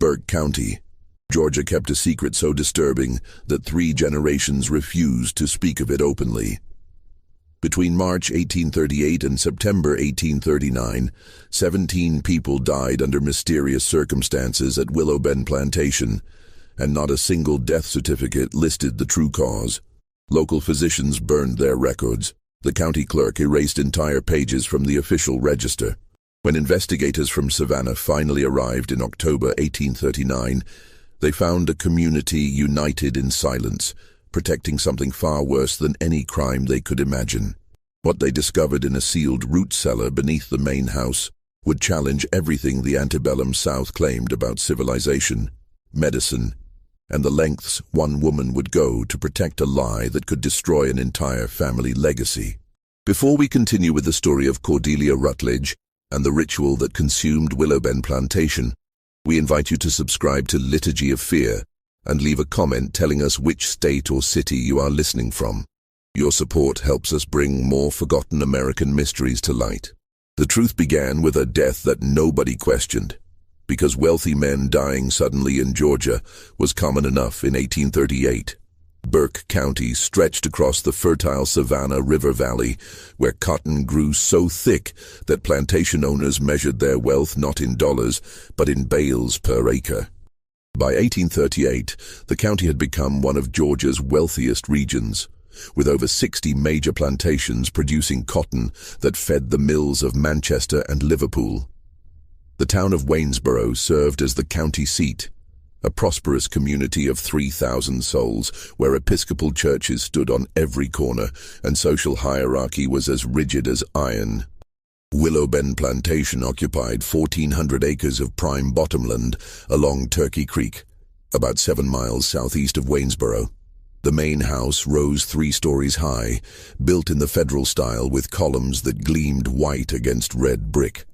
Burke County, Georgia kept a secret so disturbing that 3 generations refused to speak of it openly. Between March 1838 and September 1839, 17 people died under mysterious circumstances at Willow Bend Plantation, and not a single death certificate listed the true cause. Local physicians burned their records. The county clerk erased entire pages from the official register. When investigators from Savannah finally arrived in October 1839, they found a community united in silence, protecting something far worse than any crime they could imagine. What they discovered in a sealed root cellar beneath the main house would challenge everything the antebellum South claimed about civilization, medicine, and the lengths one woman would go to protect a lie that could destroy an entire family legacy. Before we continue with the story of Cordelia Rutledge and the ritual that consumed Willow Bend Plantation, we invite you to subscribe to Liturgy of Fear and leave a comment telling us which state or city you are listening from. Your support helps us bring more forgotten American mysteries to light. The truth began with a death that nobody questioned, because wealthy men dying suddenly in Georgia was common enough in 1838. Burke County stretched across the fertile Savannah River Valley, where cotton grew so thick that plantation owners measured their wealth not in dollars, but in bales per acre. By 1838, the county had become one of Georgia's wealthiest regions, with over 60 major plantations producing cotton that fed the mills of Manchester and Liverpool. The town of Waynesboro served as the county seat, a prosperous community of 3,000 souls where Episcopal churches stood on every corner and social hierarchy was as rigid as iron. Willow Bend Plantation occupied 1,400 acres of prime bottomland along Turkey Creek, about 7 miles southeast of Waynesboro. The main house rose 3 stories high, built in the federal style with columns that gleamed white against red brick.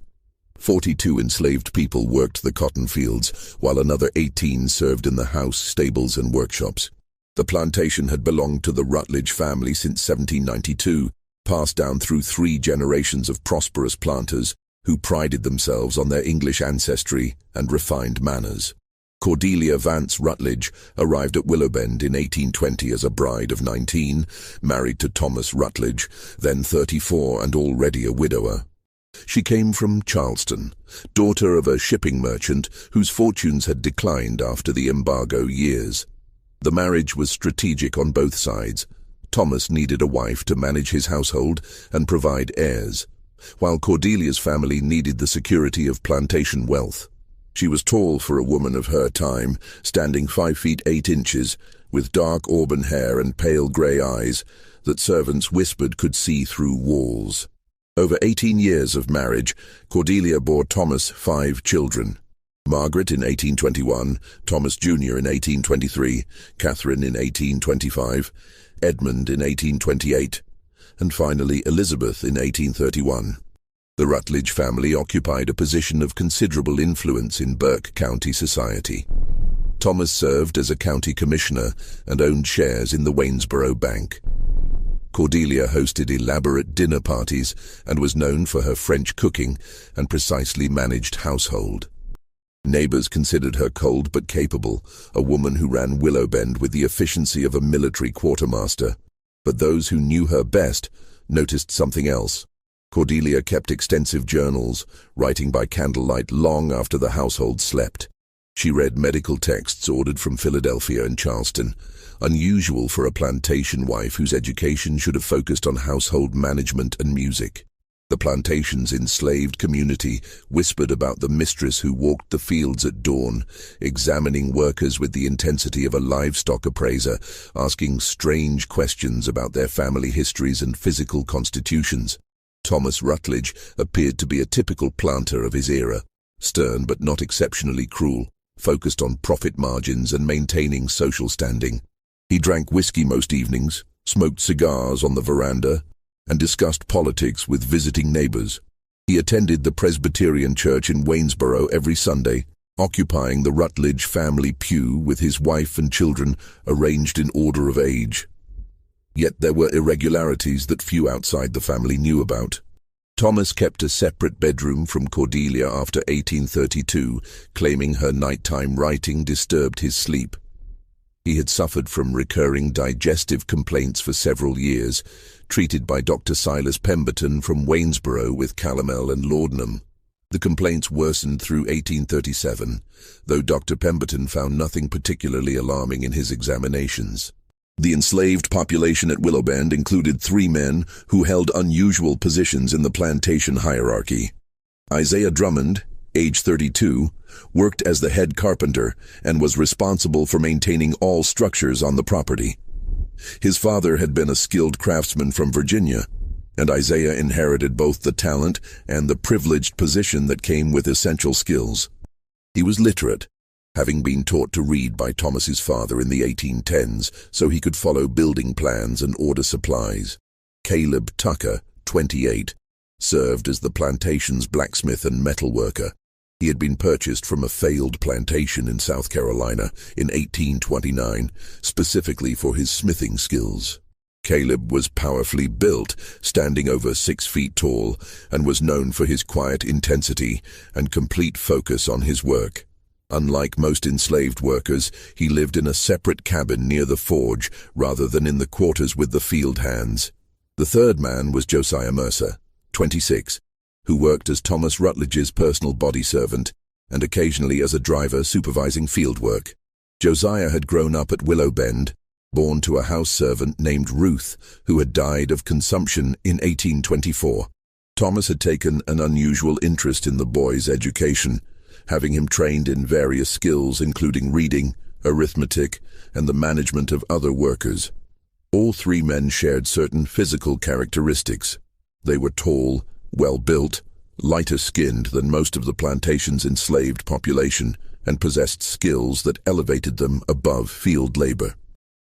42 enslaved people worked the cotton fields, while another 18 served in the house, stables, and workshops. The plantation had belonged to the Rutledge family since 1792, passed down through 3 generations of prosperous planters who prided themselves on their English ancestry and refined manners. Cordelia Vance Rutledge arrived at Willow Bend in 1820 as a bride of 19, married to Thomas Rutledge, then 34 and already a widower. She came from Charleston, daughter of a shipping merchant whose fortunes had declined after the embargo years. The marriage was strategic on both sides. Thomas needed a wife to manage his household and provide heirs, while Cordelia's family needed the security of plantation wealth. She was tall for a woman of her time, standing 5 feet 8 inches, with dark auburn hair and pale grey eyes that servants whispered could see through walls. Over 18 years of marriage, Cordelia bore Thomas 5 children: Margaret in 1821, Thomas Jr. in 1823, Catherine in 1825, Edmund in 1828, and finally Elizabeth in 1831. The Rutledge family occupied a position of considerable influence in Burke County society. Thomas served as a county commissioner and owned shares in the Waynesboro Bank. Cordelia hosted elaborate dinner parties and was known for her French cooking and precisely managed household. Neighbors considered her cold but capable, a woman who ran Willow Bend with the efficiency of a military quartermaster. But those who knew her best noticed something else. Cordelia kept extensive journals, writing by candlelight long after the household slept. She read medical texts ordered from Philadelphia and Charleston, unusual for a plantation wife whose education should have focused on household management and music. The plantation's enslaved community whispered about the mistress who walked the fields at dawn, examining workers with the intensity of a livestock appraiser, asking strange questions about their family histories and physical constitutions. Thomas Rutledge appeared to be a typical planter of his era, stern but not exceptionally cruel, focused on profit margins and maintaining social standing. He drank whiskey most evenings, smoked cigars on the veranda, and discussed politics with visiting neighbors. He attended the Presbyterian Church in Waynesboro every Sunday, occupying the Rutledge family pew with his wife and children arranged in order of age. Yet there were irregularities that few outside the family knew about. Thomas kept a separate bedroom from Cordelia after 1832, claiming her nighttime writing disturbed his sleep. He had suffered from recurring digestive complaints for several years, treated by Dr. Silas Pemberton from Waynesboro with calomel and laudanum. The complaints worsened through 1837, though Dr. Pemberton found nothing particularly alarming in his examinations. The enslaved population at Willowbend included 3 men who held unusual positions in the plantation hierarchy. Isaiah Drummond, age 32, worked as the head carpenter and was responsible for maintaining all structures on the property. His father had been a skilled craftsman from Virginia, and Isaiah inherited both the talent and the privileged position that came with essential skills. He was literate, having been taught to read by Thomas's father in the 1810s so he could follow building plans and order supplies. Caleb Tucker, 28, served as the plantation's blacksmith and metal worker. He had been purchased from a failed plantation in South Carolina in 1829, specifically for his smithing skills. Caleb was powerfully built, standing over 6 feet tall, and was known for his quiet intensity and complete focus on his work. Unlike most enslaved workers, he lived in a separate cabin near the forge rather than in the quarters with the field hands. The third man was Josiah Mercer, 26, who worked as Thomas Rutledge's personal body servant and occasionally as a driver supervising field work. Josiah had grown up at Willowbend, born to a house servant named Ruth, who had died of consumption in 1824. Thomas had taken an unusual interest in the boy's education, having him trained in various skills including reading, arithmetic, and the management of other workers. All 3 men shared certain physical characteristics. They were tall, well-built, lighter-skinned than most of the plantation's enslaved population, and possessed skills that elevated them above field labor.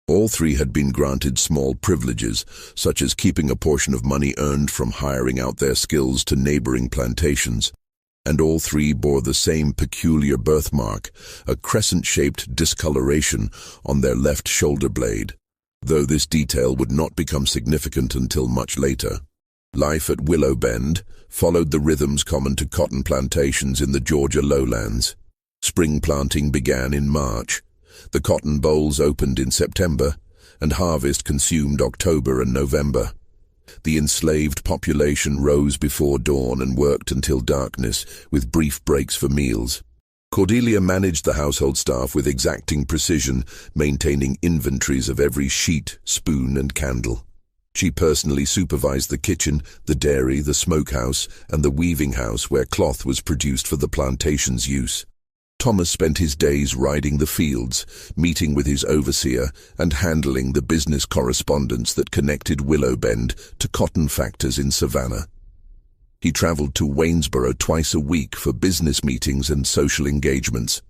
All 3 had been granted small privileges, such as keeping a portion of money earned from hiring out their skills to neighboring plantations. And all 3 bore the same peculiar birthmark, a crescent-shaped discoloration on their left shoulder blade, though this detail would not become significant until much later. Life at Willowbend followed the rhythms common to cotton plantations in the Georgia lowlands. Spring planting began in March, the cotton bolls opened in September, and harvest consumed October and November. The enslaved population rose before dawn and worked until darkness, with brief breaks for meals. Cordelia managed the household staff with exacting precision, maintaining inventories of every sheet, spoon, and candle. She personally supervised the kitchen, the dairy, the smokehouse, and the weaving house where cloth was produced for the plantation's use. Thomas spent his days riding the fields, meeting with his overseer, and handling the business correspondence that connected Willowbend to cotton factors in Savannah. He traveled to Waynesboro twice a week for business meetings and social engagements.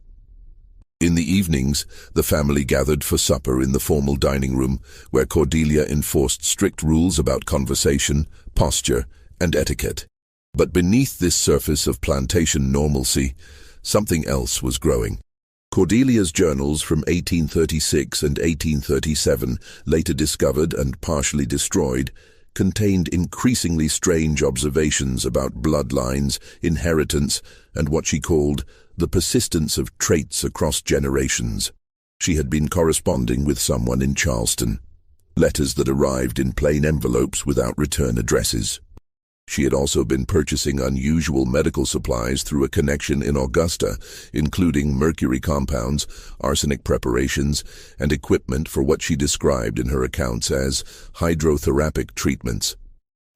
In the evenings, the family gathered for supper in the formal dining room, where Cordelia enforced strict rules about conversation, posture, and etiquette. But beneath this surface of plantation normalcy, something else was growing. Cordelia's journals from 1836 and 1837, later discovered and partially destroyed, contained increasingly strange observations about bloodlines, inheritance, and what she called the persistence of traits across generations. She had been corresponding with someone in Charleston, letters that arrived in plain envelopes without return addresses. She had also been purchasing unusual medical supplies through a connection in Augusta, including mercury compounds, arsenic preparations, and equipment for what she described in her accounts as hydrotherapeutic treatments.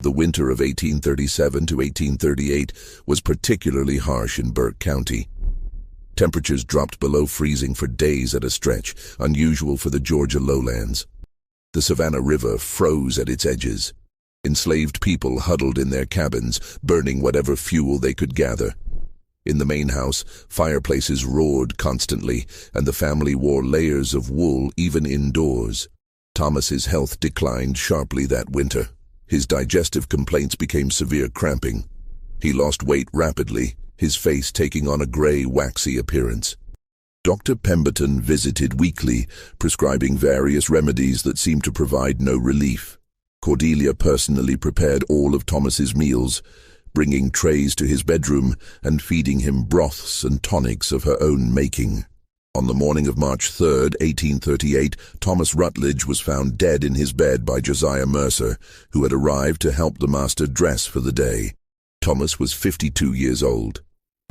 The winter of 1837 to 1838 was particularly harsh in Burke County. Temperatures dropped below freezing for days at a stretch, unusual for the Georgia lowlands. The Savannah River froze at its edges. Enslaved people huddled in their cabins, burning whatever fuel they could gather. In the main house, fireplaces roared constantly, and the family wore layers of wool even indoors. Thomas's health declined sharply that winter. His digestive complaints became severe cramping. He lost weight rapidly, his face taking on a gray, waxy appearance. Dr. Pemberton visited weekly, prescribing various remedies that seemed to provide no relief. Cordelia personally prepared all of Thomas's meals, bringing trays to his bedroom and feeding him broths and tonics of her own making. On the morning of March 3rd, 1838, Thomas Rutledge was found dead in his bed by Josiah Mercer, who had arrived to help the master dress for the day. Thomas was 52 years old.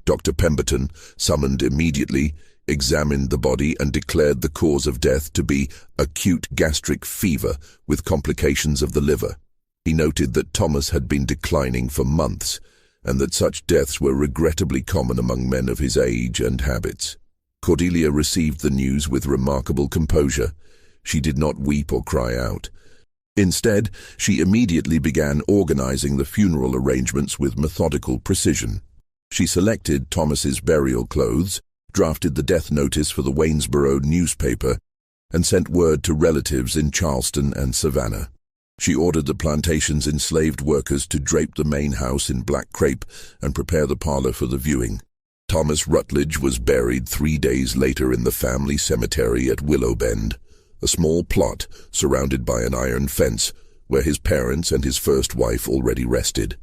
Dr. Pemberton, summoned immediately, examined the body and declared the cause of death to be acute gastric fever with complications of the liver. He noted that Thomas had been declining for months, and that such deaths were regrettably common among men of his age and habits. Cordelia received the news with remarkable composure. She did not weep or cry out. Instead, she immediately began organizing the funeral arrangements with methodical precision. She selected Thomas's burial clothes, drafted the death notice for the Waynesboro newspaper, and sent word to relatives in Charleston and Savannah. She ordered the plantation's enslaved workers to drape the main house in black crepe and prepare the parlor for the viewing. Thomas Rutledge was buried 3 days later in the family cemetery at Willow Bend, a small plot surrounded by an iron fence where his parents and his first wife already rested.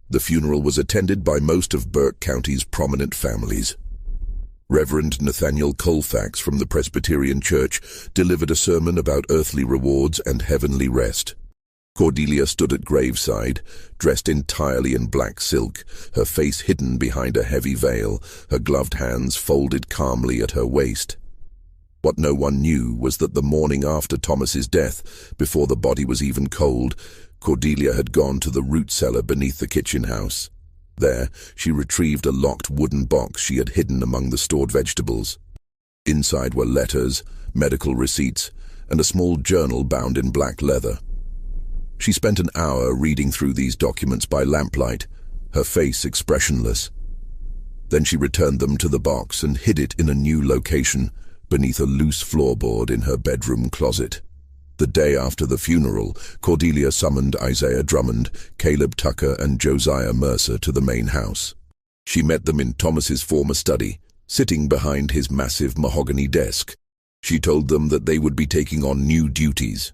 The funeral was attended by most of Burke County's prominent families. Reverend Nathaniel Colfax from the Presbyterian Church delivered a sermon about earthly rewards and heavenly rest. Cordelia stood at graveside, dressed entirely in black silk, her face hidden behind a heavy veil, her gloved hands folded calmly at her waist. What no one knew was that the morning after Thomas's death, before the body was even cold, Cordelia had gone to the root cellar beneath the kitchen house. There, she retrieved a locked wooden box she had hidden among the stored vegetables. Inside were letters, medical receipts, and a small journal bound in black leather. She spent an hour reading through these documents by lamplight, her face expressionless. Then she returned them to the box and hid it in a new location, beneath a loose floorboard in her bedroom closet. The day after the funeral, Cordelia summoned Isaiah Drummond, Caleb Tucker, and Josiah Mercer to the main house. She met them in Thomas's former study, sitting behind his massive mahogany desk. She told them that they would be taking on new duties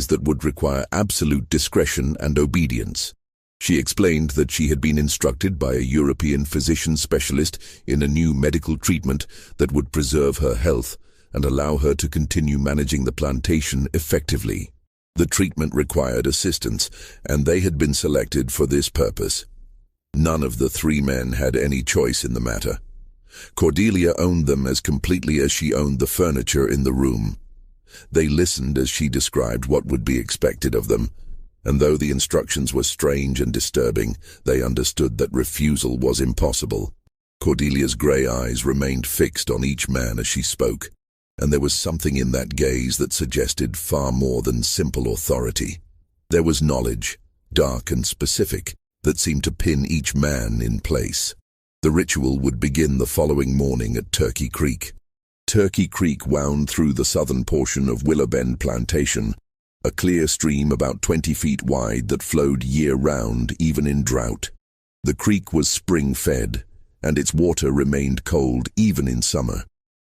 that would require absolute discretion and obedience. She explained that she had been instructed by a European physician specialist in a new medical treatment that would preserve her health and allow her to continue managing the plantation effectively. The treatment required assistance, and they had been selected for this purpose. None of the 3 men had any choice in the matter. Cordelia owned them as completely as she owned the furniture in the room. They listened as she described what would be expected of them, and though the instructions were strange and disturbing, they understood that refusal was impossible. Cordelia's grey eyes remained fixed on each man as she spoke, and there was something in that gaze that suggested far more than simple authority. There was knowledge, dark and specific, that seemed to pin each man in place. The ritual would begin the following morning at Turkey Creek. Turkey Creek wound through the southern portion of Willow Bend Plantation, a clear stream about 20 feet wide that flowed year-round, even in drought. The creek was spring-fed, and its water remained cold even in summer.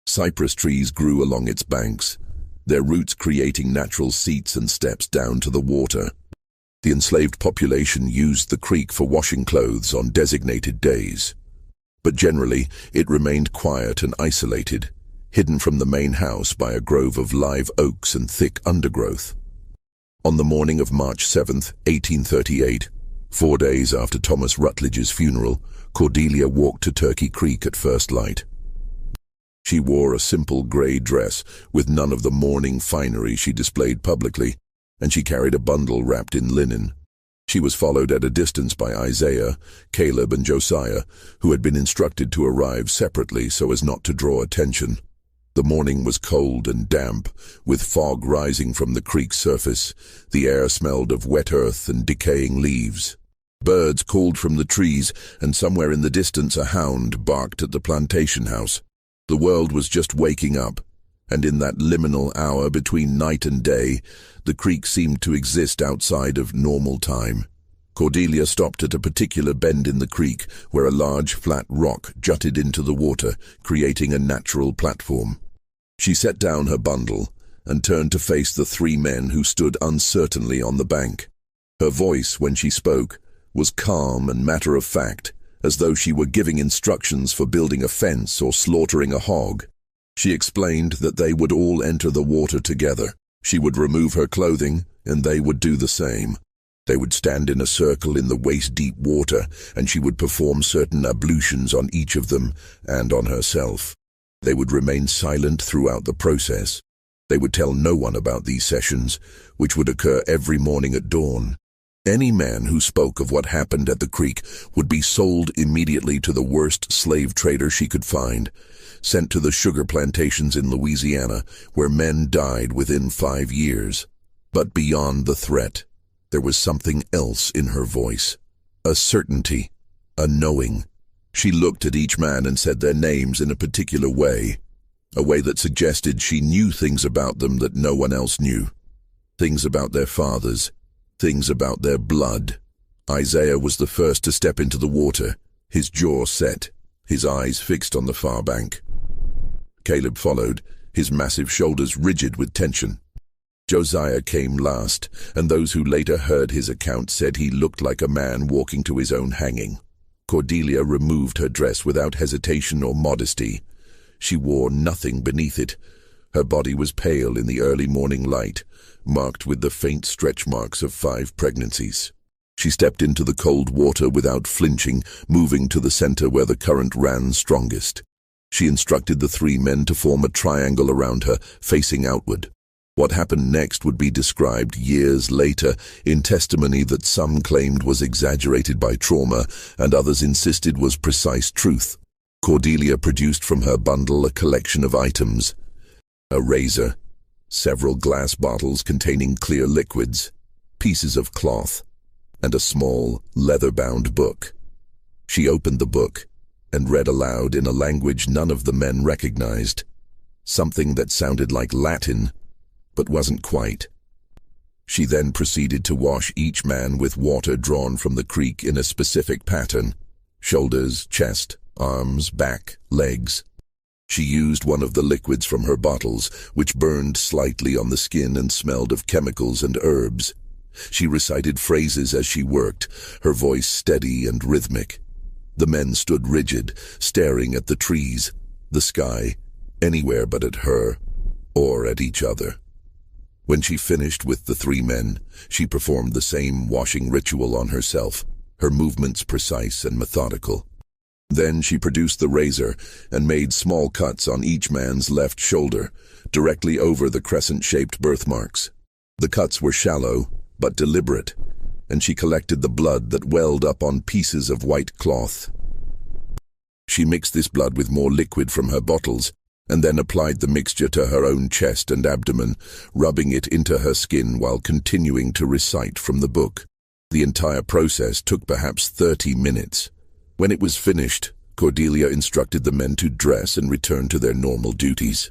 Cypress trees grew along its banks, their roots creating natural seats and steps down to the water. The enslaved population used the creek for washing clothes on designated days. But generally, it remained quiet and isolated, hidden from the main house by a grove of live oaks and thick undergrowth. On the morning of March 7, 1838, 4 days after Thomas Rutledge's funeral, Cordelia walked to Turkey Creek at first light. She wore a simple grey dress with none of the mourning finery she displayed publicly, and she carried a bundle wrapped in linen. She was followed at a distance by Isaiah, Caleb, and Josiah, who had been instructed to arrive separately so as not to draw attention. The morning was cold and damp, with fog rising from the creek's surface. The air smelled of wet earth and decaying leaves. Birds called from the trees, and somewhere in the distance a hound barked at the plantation house. The world was just waking up, and in that liminal hour between night and day, the creek seemed to exist outside of normal time. Cordelia stopped at a particular bend in the creek where a large flat rock jutted into the water, creating a natural platform. She set down her bundle, and turned to face the three men who stood uncertainly on the bank. Her voice, when she spoke, was calm and matter-of-fact, as though she were giving instructions for building a fence or slaughtering a hog. She explained that they would all enter the water together. She would remove her clothing, and they would do the same. They would stand in a circle in the waist-deep water, and she would perform certain ablutions on each of them and on herself. They would remain silent throughout the process. They would tell no one about these sessions, which would occur every morning at dawn. Any man who spoke of what happened at the creek would be sold immediately to the worst slave trader she could find, sent to the sugar plantations in Louisiana, where men died within 5 years. But beyond the threat, there was something else in her voice. A certainty, a knowing. She looked at each man and said their names in a particular way, a way that suggested she knew things about them that no one else knew. Things about their fathers, things about their blood. Isaiah was the first to step into the water, his jaw set, his eyes fixed on the far bank. Caleb followed, his massive shoulders rigid with tension. Josiah came last, and those who later heard his account said he looked like a man walking to his own hanging. Cordelia removed her dress without hesitation or modesty. She wore nothing beneath it. Her body was pale in the early morning light, marked with the faint stretch marks of 5 pregnancies. She stepped into the cold water without flinching, moving to the center where the current ran strongest. She instructed the 3 men to form a triangle around her, facing outward. What happened next would be described years later in testimony that some claimed was exaggerated by trauma and others insisted was precise truth. Cordelia produced from her bundle a collection of items: a razor, several glass bottles containing clear liquids, pieces of cloth, and a small, leather-bound book. She opened the book and read aloud in a language none of the men recognized, something that sounded like Latin, but wasn't quite. She then proceeded to wash each man with water drawn from the creek in a specific pattern: shoulders, chest, arms, back, legs. She used one of the liquids from her bottles, which burned slightly on the skin and smelled of chemicals and herbs. She recited phrases as she worked, her voice steady and rhythmic. The men stood rigid, staring at the trees, the sky, anywhere but at her, or at each other. When she finished with the 3 men, she performed the same washing ritual on herself, her movements precise and methodical. Then she produced the razor and made small cuts on each man's left shoulder, directly over the crescent-shaped birthmarks. The cuts were shallow, but deliberate, and she collected the blood that welled up on pieces of white cloth. She mixed this blood with more liquid from her bottles, and then applied the mixture to her own chest and abdomen, rubbing it into her skin while continuing to recite from the book. The entire process took perhaps 30 minutes. When it was finished, Cordelia instructed the men to dress and return to their normal duties.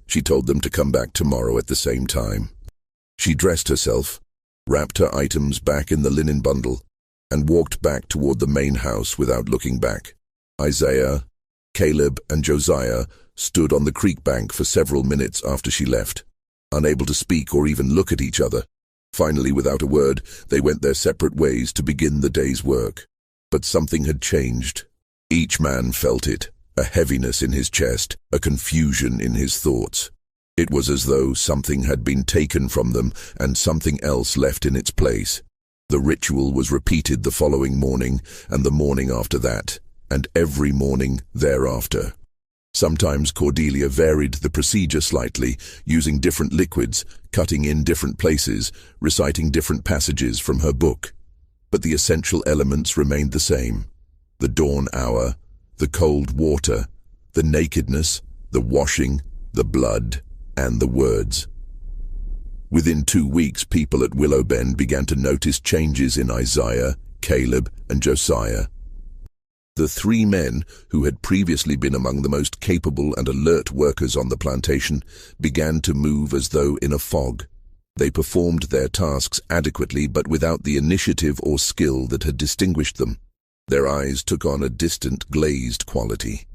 She told them to come back tomorrow at the same time. She dressed herself, wrapped her items back in the linen bundle, and walked back toward the main house without looking back. Isaiah, Caleb, and Josiah stood on the creek bank for several minutes after she left, unable to speak or even look at each other. Finally, without a word, they went their separate ways to begin the day's work. But something had changed. Each man felt it, a heaviness in his chest, a confusion in his thoughts. It was as though something had been taken from them and something else left in its place. The ritual was repeated the following morning, and the morning after that, and every morning thereafter. Sometimes Cordelia varied the procedure slightly, using different liquids, cutting in different places, reciting different passages from her book. But the essential elements remained the same: the dawn hour, the cold water, the nakedness, the washing, the blood, and the words. Within 2 weeks, people at Willow Bend began to notice changes in Isaiah, Caleb, and Josiah. The 3 men, who had previously been among the most capable and alert workers on the plantation, began to move as though in a fog. They performed their tasks adequately but without the initiative or skill that had distinguished them. Their eyes took on a distant, glazed quality.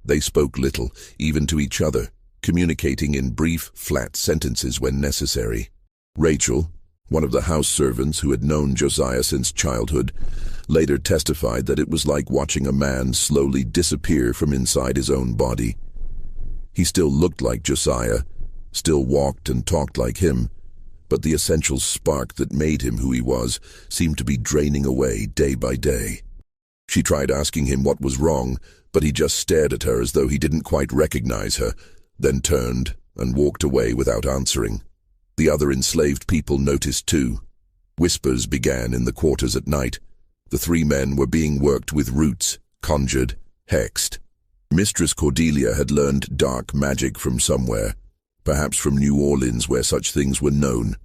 They spoke little, even to each other, communicating in brief, flat sentences when necessary. Rachel, one of the house servants who had known Josiah since childhood, later testified that it was like watching a man slowly disappear from inside his own body. He still looked like Josiah, still walked and talked like him, but the essential spark that made him who he was seemed to be draining away day by day. She tried asking him what was wrong, but he just stared at her as though he didn't quite recognize her, then turned and walked away without answering. The other enslaved people noticed too. Whispers began in the quarters at night. The three men were being worked with roots, conjured, hexed. Mistress Cordelia had learned dark magic from somewhere, perhaps from New Orleans where such things were known.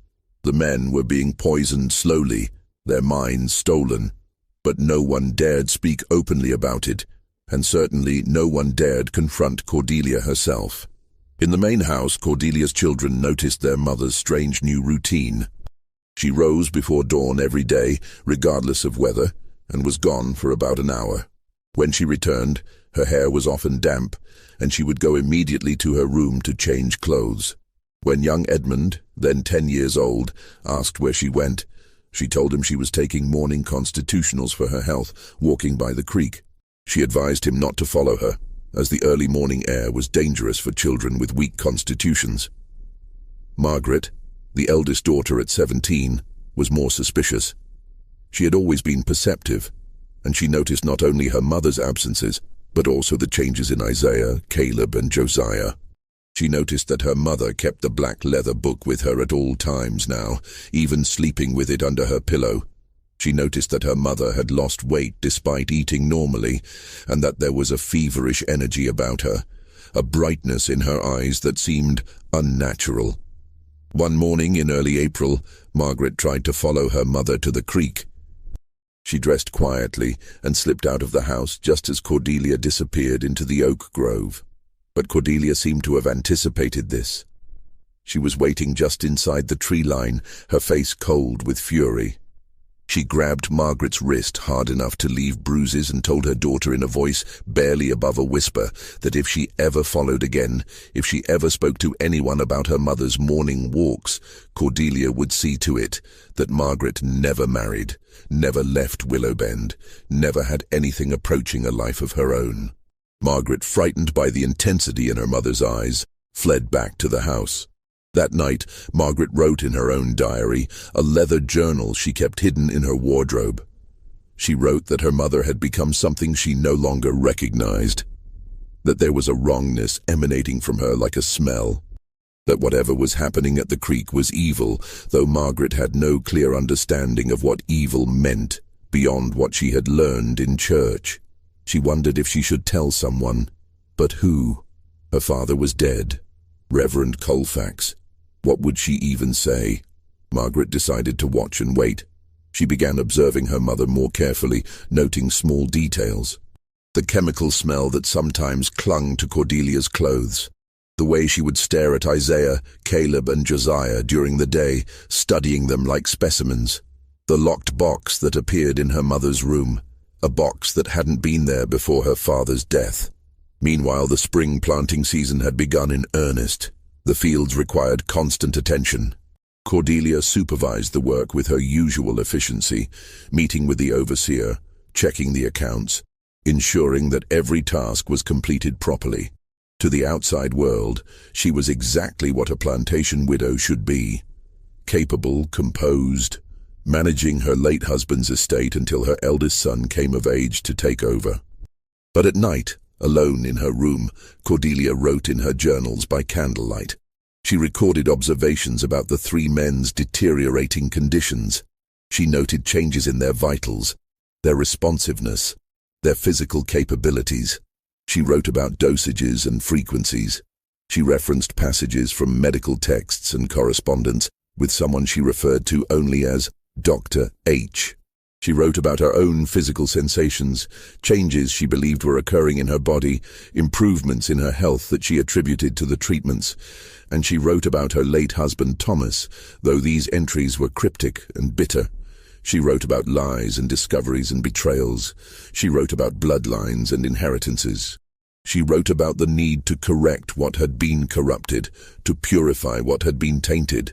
The men were being poisoned slowly, their minds stolen, but no one dared speak openly about it, and certainly no one dared confront Cordelia herself. In the main house, Cordelia's children noticed their mother's strange new routine. She rose before dawn every day, regardless of weather, and was gone for about an hour. When she returned, her hair was often damp, and she would go immediately to her room to change clothes. When young Edmund, then 10 years old, asked where she went, she told him she was taking morning constitutionals for her health, walking by the creek. She advised him not to follow her, as the early morning air was dangerous for children with weak constitutions. Margaret, the eldest daughter at 17, was more suspicious. She had always been perceptive, and she noticed not only her mother's absences, but also the changes in Isaiah, Caleb, and Josiah. She noticed that her mother kept the black leather book with her at all times now, even sleeping with it under her pillow. She noticed that her mother had lost weight despite eating normally, and that there was a feverish energy about her, a brightness in her eyes that seemed unnatural. One morning in early April, Margaret tried to follow her mother to the creek. She dressed quietly and slipped out of the house just as Cordelia disappeared into the oak grove. But Cordelia seemed to have anticipated this. She was waiting just inside the tree line, her face cold with fury. She grabbed Margaret's wrist hard enough to leave bruises and told her daughter in a voice barely above a whisper that if she ever followed again, if she ever spoke to anyone about her mother's morning walks, Cordelia would see to it that Margaret never married, never left Willowbend, never had anything approaching a life of her own. Margaret, frightened by the intensity in her mother's eyes, fled back to the house. That night, Margaret wrote in her own diary, a leather journal she kept hidden in her wardrobe. She wrote that her mother had become something she no longer recognized, that there was a wrongness emanating from her like a smell, that whatever was happening at the creek was evil, though Margaret had no clear understanding of what evil meant beyond what she had learned in church. She wondered if she should tell someone, but who? Her father was dead, Reverend Colfax. What would she even say? Margaret decided to watch and wait. She began observing her mother more carefully, noting small details. The chemical smell that sometimes clung to Cordelia's clothes. The way she would stare at Isaiah, Caleb, and Josiah during the day, studying them like specimens. The locked box that appeared in her mother's room, a box that hadn't been there before her father's death. Meanwhile, the spring planting season had begun in earnest. The fields required constant attention. Cordelia supervised the work with her usual efficiency, meeting with the overseer, checking the accounts, ensuring that every task was completed properly. To the outside world, she was exactly what a plantation widow should be. Capable, composed, managing her late husband's estate until her eldest son came of age to take over. But at night, alone in her room, Cordelia wrote in her journals by candlelight. She recorded observations about the three men's deteriorating conditions. She noted changes in their vitals, their responsiveness, their physical capabilities. She wrote about dosages and frequencies. She referenced passages from medical texts and correspondence with someone she referred to only as Dr. H. She wrote about her own physical sensations, changes she believed were occurring in her body, improvements in her health that she attributed to the treatments, and she wrote about her late husband Thomas, though these entries were cryptic and bitter. She wrote about lies and discoveries and betrayals. She wrote about bloodlines and inheritances. She wrote about the need to correct what had been corrupted, to purify what had been tainted.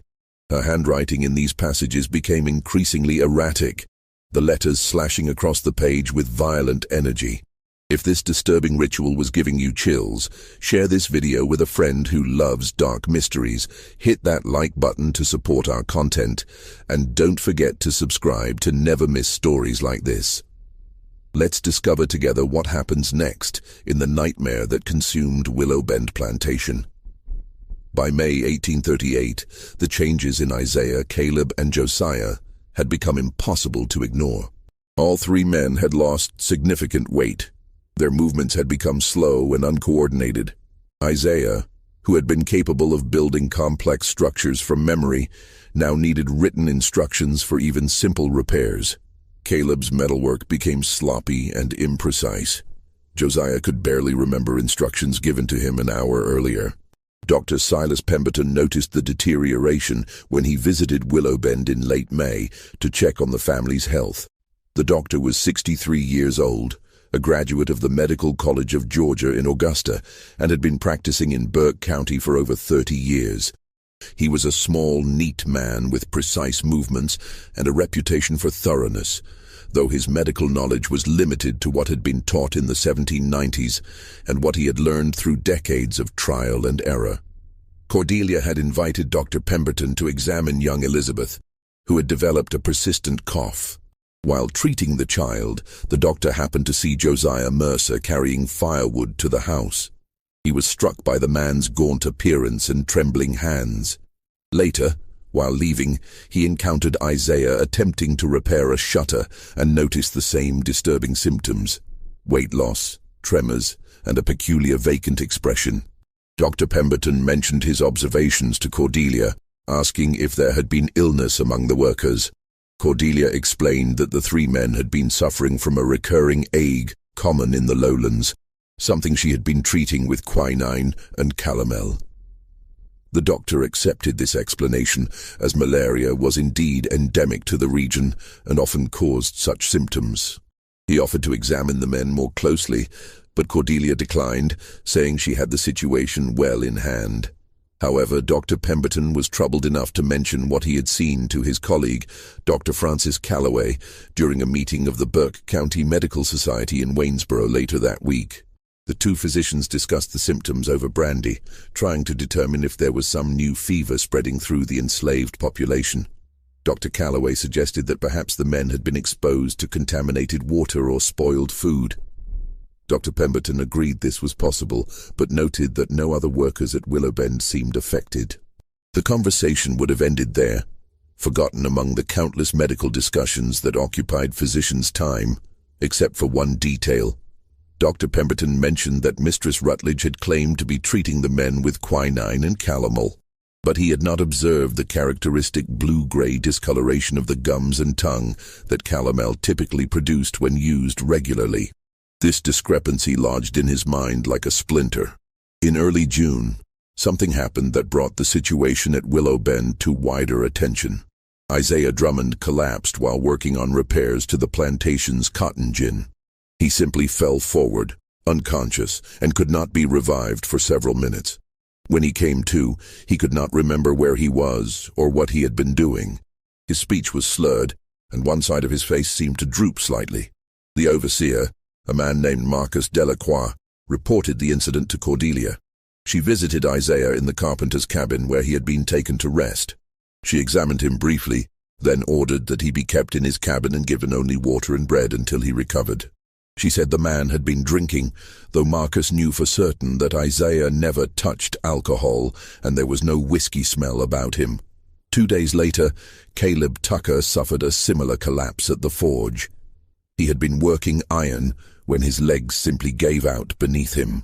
Her handwriting in these passages became increasingly erratic, the letters slashing across the page with violent energy. If this disturbing ritual was giving you chills, share this video with a friend who loves dark mysteries. Hit that like button to support our content, and don't forget to subscribe to never miss stories like this. Let's discover together what happens next in the nightmare that consumed Willow Bend Plantation. By May 1838, the changes in Isaiah, Caleb, and Josiah had become impossible to ignore. All three men had lost significant weight. Their movements had become slow and uncoordinated. Isaiah, who had been capable of building complex structures from memory, now needed written instructions for even simple repairs. Caleb's metalwork became sloppy and imprecise. Josiah could barely remember instructions given to him an hour earlier. Dr. Silas Pemberton noticed the deterioration when he visited Willow Bend in late May to check on the family's health. The doctor was 63 years old, a graduate of the Medical College of Georgia in Augusta, and had been practicing in Burke County for over 30 years. He was a small, neat man with precise movements and a reputation for thoroughness, though his medical knowledge was limited to what had been taught in the 1790s and what he had learned through decades of trial and error. Cordelia had invited Dr. Pemberton to examine young Elizabeth, who had developed a persistent cough. While treating the child, the doctor happened to see Josiah Mercer carrying firewood to the house. He was struck by the man's gaunt appearance and trembling hands. Later, while leaving, he encountered Isaiah attempting to repair a shutter and noticed the same disturbing symptoms: weight loss, tremors, and a peculiar vacant expression. Dr. Pemberton mentioned his observations to Cordelia, asking if there had been illness among the workers. Cordelia explained that the three men had been suffering from a recurring ague common in the lowlands, something she had been treating with quinine and calomel. The doctor accepted this explanation, as malaria was indeed endemic to the region and often caused such symptoms. He offered to examine the men more closely, but Cordelia declined, saying she had the situation well in hand. However, Dr. Pemberton was troubled enough to mention what he had seen to his colleague, Dr. Francis Calloway, during a meeting of the Burke County Medical Society in Waynesboro later that week. The two physicians discussed the symptoms over brandy, trying to determine if there was some new fever spreading through the enslaved population. Dr. Calloway suggested that perhaps the men had been exposed to contaminated water or spoiled food. Dr. Pemberton agreed this was possible, but noted that no other workers at Willow Bend seemed affected. The conversation would have ended there, forgotten among the countless medical discussions that occupied physicians' time, except for one detail. Dr. Pemberton mentioned that Mistress Rutledge had claimed to be treating the men with quinine and calomel, but he had not observed the characteristic blue-gray discoloration of the gums and tongue that calomel typically produced when used regularly. This discrepancy lodged in his mind like a splinter. In early June, something happened that brought the situation at Willow Bend to wider attention. Isaiah Drummond collapsed while working on repairs to the plantation's cotton gin. He simply fell forward, unconscious, and could not be revived for several minutes. When he came to, he could not remember where he was or what he had been doing. His speech was slurred, and one side of his face seemed to droop slightly. The overseer, a man named Marcus Delacroix, reported the incident to Cordelia. She visited Isaiah in the carpenter's cabin where he had been taken to rest. She examined him briefly, then ordered that he be kept in his cabin and given only water and bread until he recovered. She said the man had been drinking, though Marcus knew for certain that Isaiah never touched alcohol and there was no whiskey smell about him. 2 days later, Caleb Tucker suffered a similar collapse at the forge. He had been working iron when his legs simply gave out beneath him.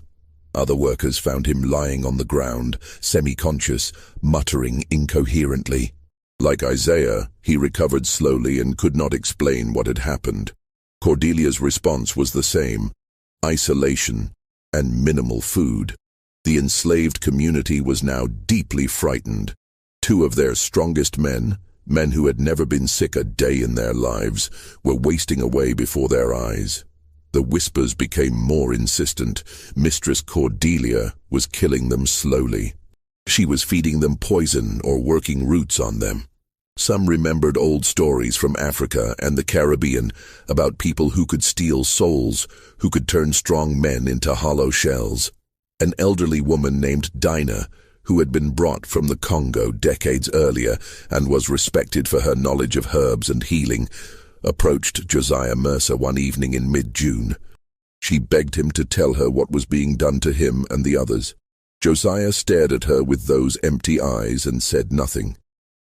Other workers found him lying on the ground, semi-conscious, muttering incoherently. Like Isaiah, he recovered slowly and could not explain what had happened. Cordelia's response was the same: isolation and minimal food. The enslaved community was now deeply frightened. Two of their strongest men who had never been sick a day in their lives, were wasting away before their eyes. The whispers became more insistent. Mistress Cordelia was killing them slowly. She was feeding them poison or working roots on them. Some remembered old stories from Africa and the Caribbean about people who could steal souls, who could turn strong men into hollow shells. An elderly woman named Dinah, who had been brought from the Congo decades earlier and was respected for her knowledge of herbs and healing, approached Josiah Mercer one evening in mid-June. She begged him to tell her what was being done to him and the others. Josiah stared at her with those empty eyes and said nothing.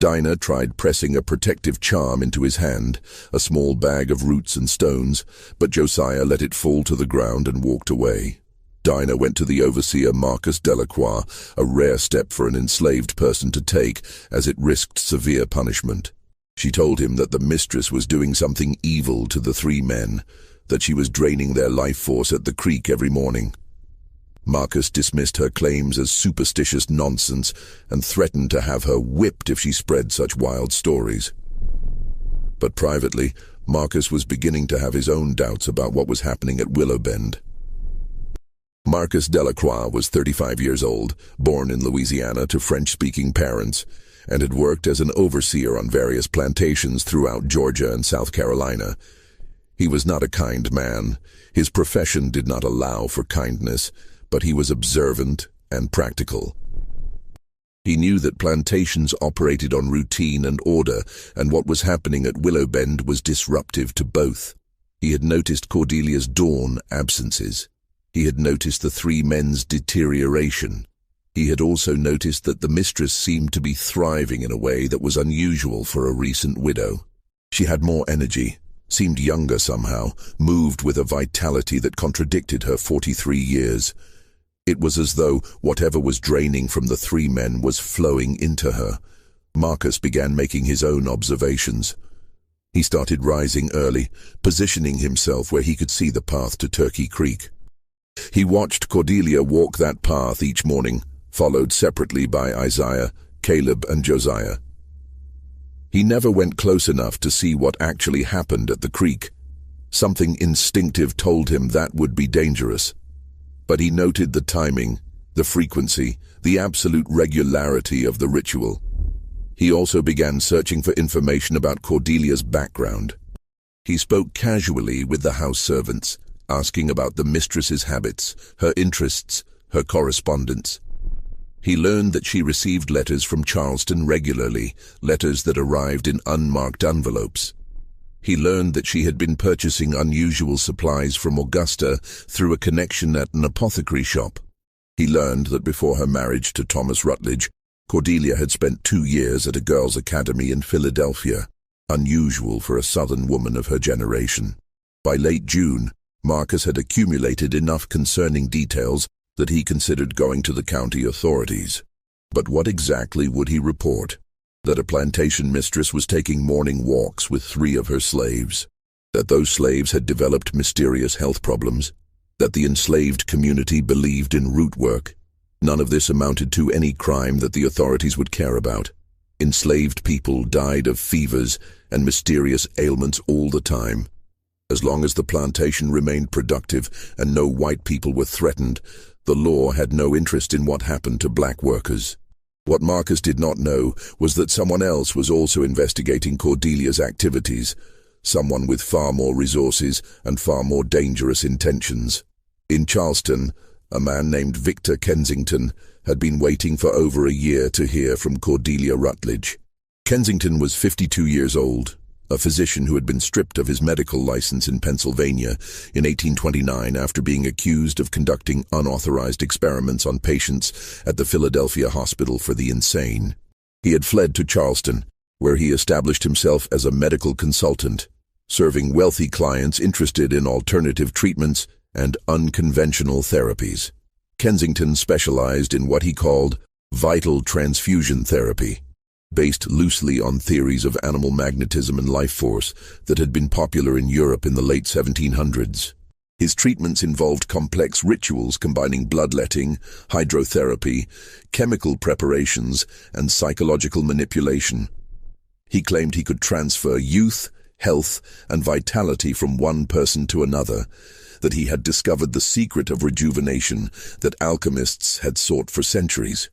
Dinah tried pressing a protective charm into his hand, a small bag of roots and stones, but Josiah let it fall to the ground and walked away. Dinah went to the overseer Marcus Delacroix, a rare step for an enslaved person to take, as it risked severe punishment. She told him that the mistress was doing something evil to the three men, that she was draining their life force at the creek every morning. Marcus dismissed her claims as superstitious nonsense and threatened to have her whipped if she spread such wild stories. But privately, Marcus was beginning to have his own doubts about what was happening at Willowbend. Marcus Delacroix was 35 years old, born in Louisiana to French-speaking parents, and had worked as an overseer on various plantations throughout Georgia and South Carolina. He was not a kind man. His profession did not allow for kindness, but he was observant and practical. He knew that plantations operated on routine and order, and what was happening at Willowbend was disruptive to both. He had noticed Cordelia's dawn absences. He had noticed the three men's deterioration. He had also noticed that the mistress seemed to be thriving in a way that was unusual for a recent widow. She had more energy, seemed younger somehow, moved with a vitality that contradicted her 43 years. It was as though whatever was draining from the three men was flowing into her. Marcus began making his own observations. He started rising early, positioning himself where he could see the path to Turkey Creek. He watched Cordelia walk that path each morning, followed separately by Isaiah, Caleb, and Josiah. He never went close enough to see what actually happened at the creek. Something instinctive told him that would be dangerous. But he noted the timing, the frequency, the absolute regularity of the ritual. He also began searching for information about Cordelia's background. He spoke casually with the house servants, asking about the mistress's habits, her interests, her correspondence. He learned that she received letters from Charleston regularly, letters that arrived in unmarked envelopes. He learned that she had been purchasing unusual supplies from Augusta through a connection at an apothecary shop. He learned that before her marriage to Thomas Rutledge, Cordelia had spent 2 years at a girls' academy in Philadelphia, unusual for a Southern woman of her generation. By late June, Marcus had accumulated enough concerning details that he considered going to the county authorities. But what exactly would he report? That a plantation mistress was taking morning walks with 3 of her slaves, that those slaves had developed mysterious health problems, that the enslaved community believed in root work. None of this amounted to any crime that the authorities would care about. Enslaved people died of fevers and mysterious ailments all the time. As long as the plantation remained productive and no white people were threatened, the law had no interest in what happened to black workers. What Marcus did not know was that someone else was also investigating Cordelia's activities, someone with far more resources and far more dangerous intentions. In Charleston, a man named Victor Kensington had been waiting for over a year to hear from Cordelia Rutledge. Kensington was 52 years old, a physician who had been stripped of his medical license in Pennsylvania in 1829 after being accused of conducting unauthorized experiments on patients at the Philadelphia Hospital for the Insane. He had fled to Charleston, where he established himself as a medical consultant, serving wealthy clients interested in alternative treatments and unconventional therapies. Kensington specialized in what he called vital transfusion therapy, based loosely on theories of animal magnetism and life force that had been popular in Europe in the late 1700s. His treatments involved complex rituals combining bloodletting, hydrotherapy, chemical preparations, and psychological manipulation. He claimed he could transfer youth, health, and vitality from one person to another, that he had discovered the secret of rejuvenation that alchemists had sought for centuries.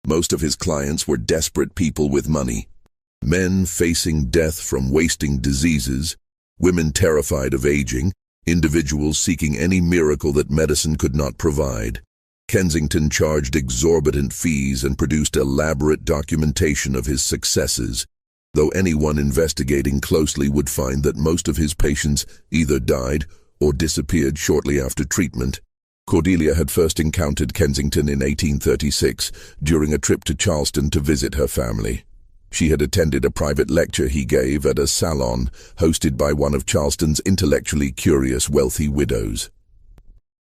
Most of his clients were desperate people with money, men facing death from wasting diseases, women terrified of aging, individuals seeking any miracle that medicine could not provide. Kensington charged exorbitant fees and produced elaborate documentation of his successes, though anyone investigating closely would find that most of his patients either died or disappeared shortly after treatment. Cordelia had first encountered Kensington in 1836 during a trip to Charleston to visit her family. She had attended a private lecture he gave at a salon hosted by one of Charleston's intellectually curious wealthy widows.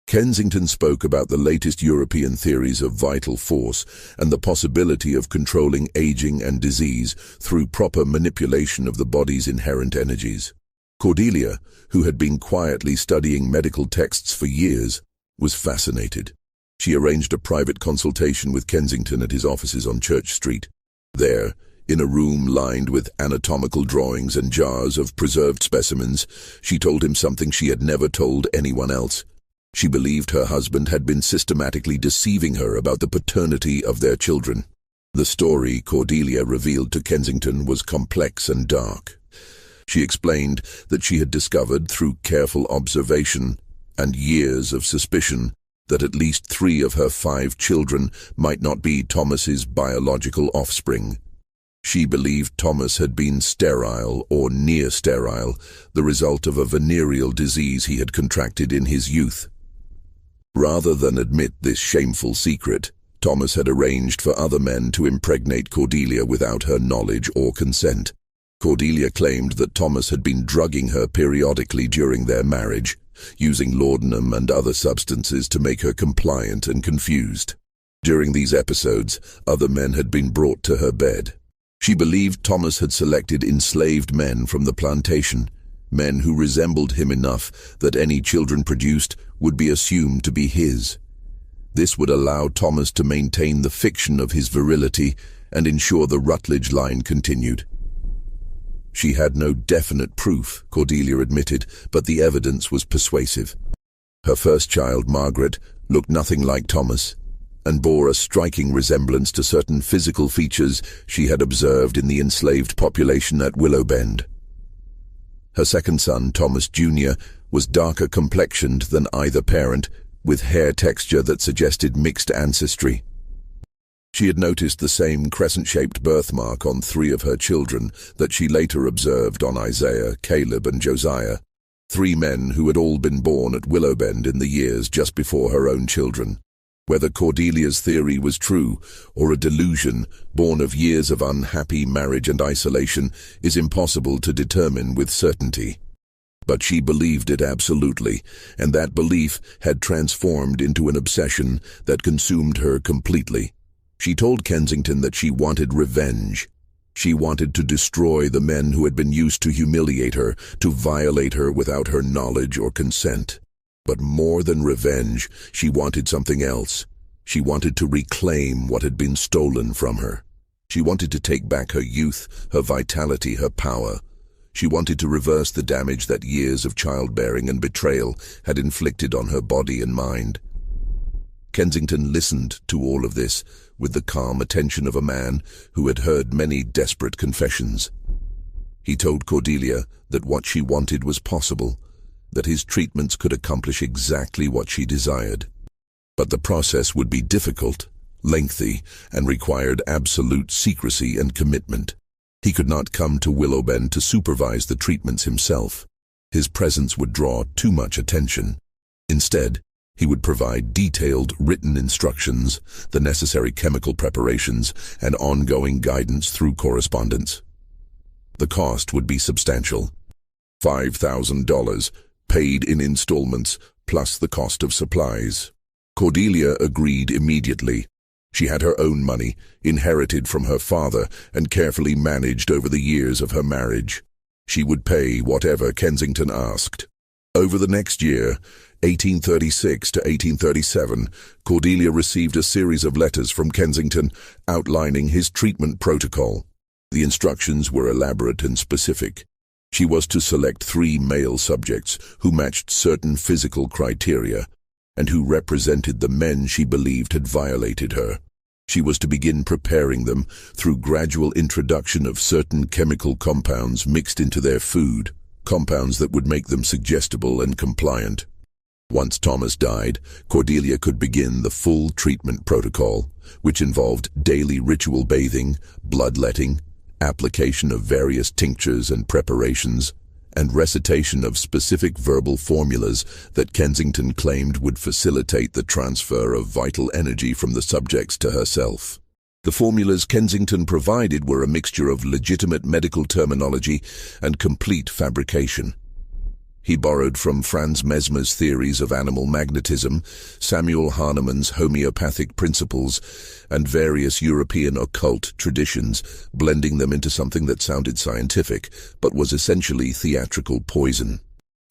Kensington spoke about the latest European theories of vital force and the possibility of controlling aging and disease through proper manipulation of the body's inherent energies. Cordelia, who had been quietly studying medical texts for years, was fascinated. She arranged a private consultation with Kensington at his offices on Church Street. There, in a room lined with anatomical drawings and jars of preserved specimens, she told him something she had never told anyone else. She believed her husband had been systematically deceiving her about the paternity of their children. The story Cordelia revealed to Kensington was complex and dark. She explained that she had discovered through careful observation and years of suspicion that at least 3 of her 5 children might not be Thomas's biological offspring. She believed Thomas had been sterile or near sterile, the result of a venereal disease he had contracted in his youth. Rather than admit this shameful secret, Thomas had arranged for other men to impregnate Cordelia without her knowledge or consent. Cordelia claimed that Thomas had been drugging her periodically during their marriage, using laudanum and other substances to make her compliant and confused. During these episodes, other men had been brought to her bed. She believed Thomas had selected enslaved men from the plantation, men who resembled him enough that any children produced would be assumed to be his. This would allow Thomas to maintain the fiction of his virility and ensure the Rutledge line continued. She had no definite proof, Cordelia admitted, but the evidence was persuasive. Her first child, Margaret, looked nothing like Thomas, and bore a striking resemblance to certain physical features she had observed in the enslaved population at Willow Bend. Her second son, Thomas Jr., was darker complexioned than either parent, with hair texture that suggested mixed ancestry. She had noticed the same crescent-shaped birthmark on 3 of her children that she later observed on Isaiah, Caleb, and Josiah, 3 men who had all been born at Willow Bend in the years just before her own children. Whether Cordelia's theory was true or a delusion born of years of unhappy marriage and isolation is impossible to determine with certainty. But she believed it absolutely, and that belief had transformed into an obsession that consumed her completely. She told Kensington that she wanted revenge. She wanted to destroy the men who had been used to humiliate her, to violate her without her knowledge or consent. But more than revenge, she wanted something else. She wanted to reclaim what had been stolen from her. She wanted to take back her youth, her vitality, her power. She wanted to reverse the damage that years of childbearing and betrayal had inflicted on her body and mind. Kensington listened to all of this with the calm attention of a man who had heard many desperate confessions. He told Cordelia that what she wanted was possible, that his treatments could accomplish exactly what she desired. But the process would be difficult, lengthy, and required absolute secrecy and commitment. He could not come to Willow Bend to supervise the treatments himself. His presence would draw too much attention. Instead, he would provide detailed written instructions, the necessary chemical preparations, and ongoing guidance through correspondence. The cost would be substantial. $5,000, paid in installments, plus the cost of supplies. Cordelia agreed immediately. She had her own money, inherited from her father and carefully managed over the years of her marriage. She would pay whatever Kensington asked. Over the next year, 1836 to 1837, Cordelia received a series of letters from Kensington outlining his treatment protocol. The instructions were elaborate and specific. She was to select 3 male subjects who matched certain physical criteria and who represented the men she believed had violated her. She was to begin preparing them through gradual introduction of certain chemical compounds mixed into their food, compounds that would make them suggestible and compliant. Once Thomas died, Cordelia could begin the full treatment protocol, which involved daily ritual bathing, bloodletting, application of various tinctures and preparations, and recitation of specific verbal formulas that Kensington claimed would facilitate the transfer of vital energy from the subjects to herself. The formulas Kensington provided were a mixture of legitimate medical terminology and complete fabrication. He borrowed from Franz Mesmer's theories of animal magnetism, Samuel Hahnemann's homeopathic principles, and various European occult traditions, blending them into something that sounded scientific, but was essentially theatrical poison.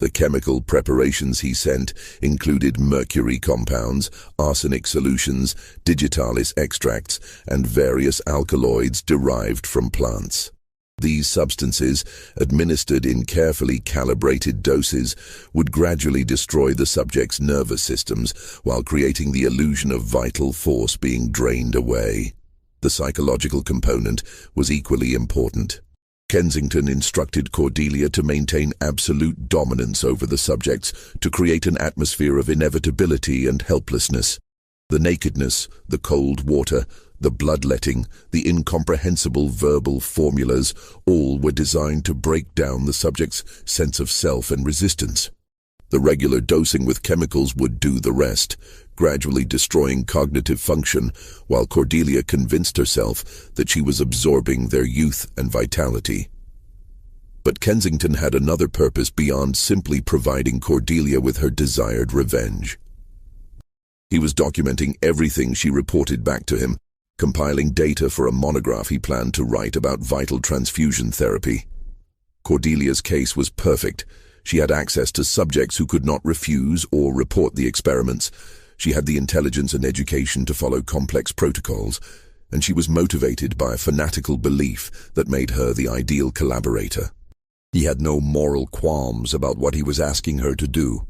The chemical preparations he sent included mercury compounds, arsenic solutions, digitalis extracts, and various alkaloids derived from plants. These substances, administered in carefully calibrated doses, would gradually destroy the subject's nervous systems while creating the illusion of vital force being drained away. The psychological component was equally important. Kensington instructed Cordelia to maintain absolute dominance over the subjects to create an atmosphere of inevitability and helplessness. The nakedness, the cold water, the bloodletting, the incomprehensible verbal formulas, all were designed to break down the subject's sense of self and resistance. The regular dosing with chemicals would do the rest, gradually destroying cognitive function, while Cordelia convinced herself that she was absorbing their youth and vitality. But Kensington had another purpose beyond simply providing Cordelia with her desired revenge. He was documenting everything she reported back to him, compiling data for a monograph he planned to write about vital transfusion therapy. Cordelia's case was perfect. She had access to subjects who could not refuse or report the experiments. She had the intelligence and education to follow complex protocols, and she was motivated by a fanatical belief that made her the ideal collaborator. He had no moral qualms about what he was asking her to do.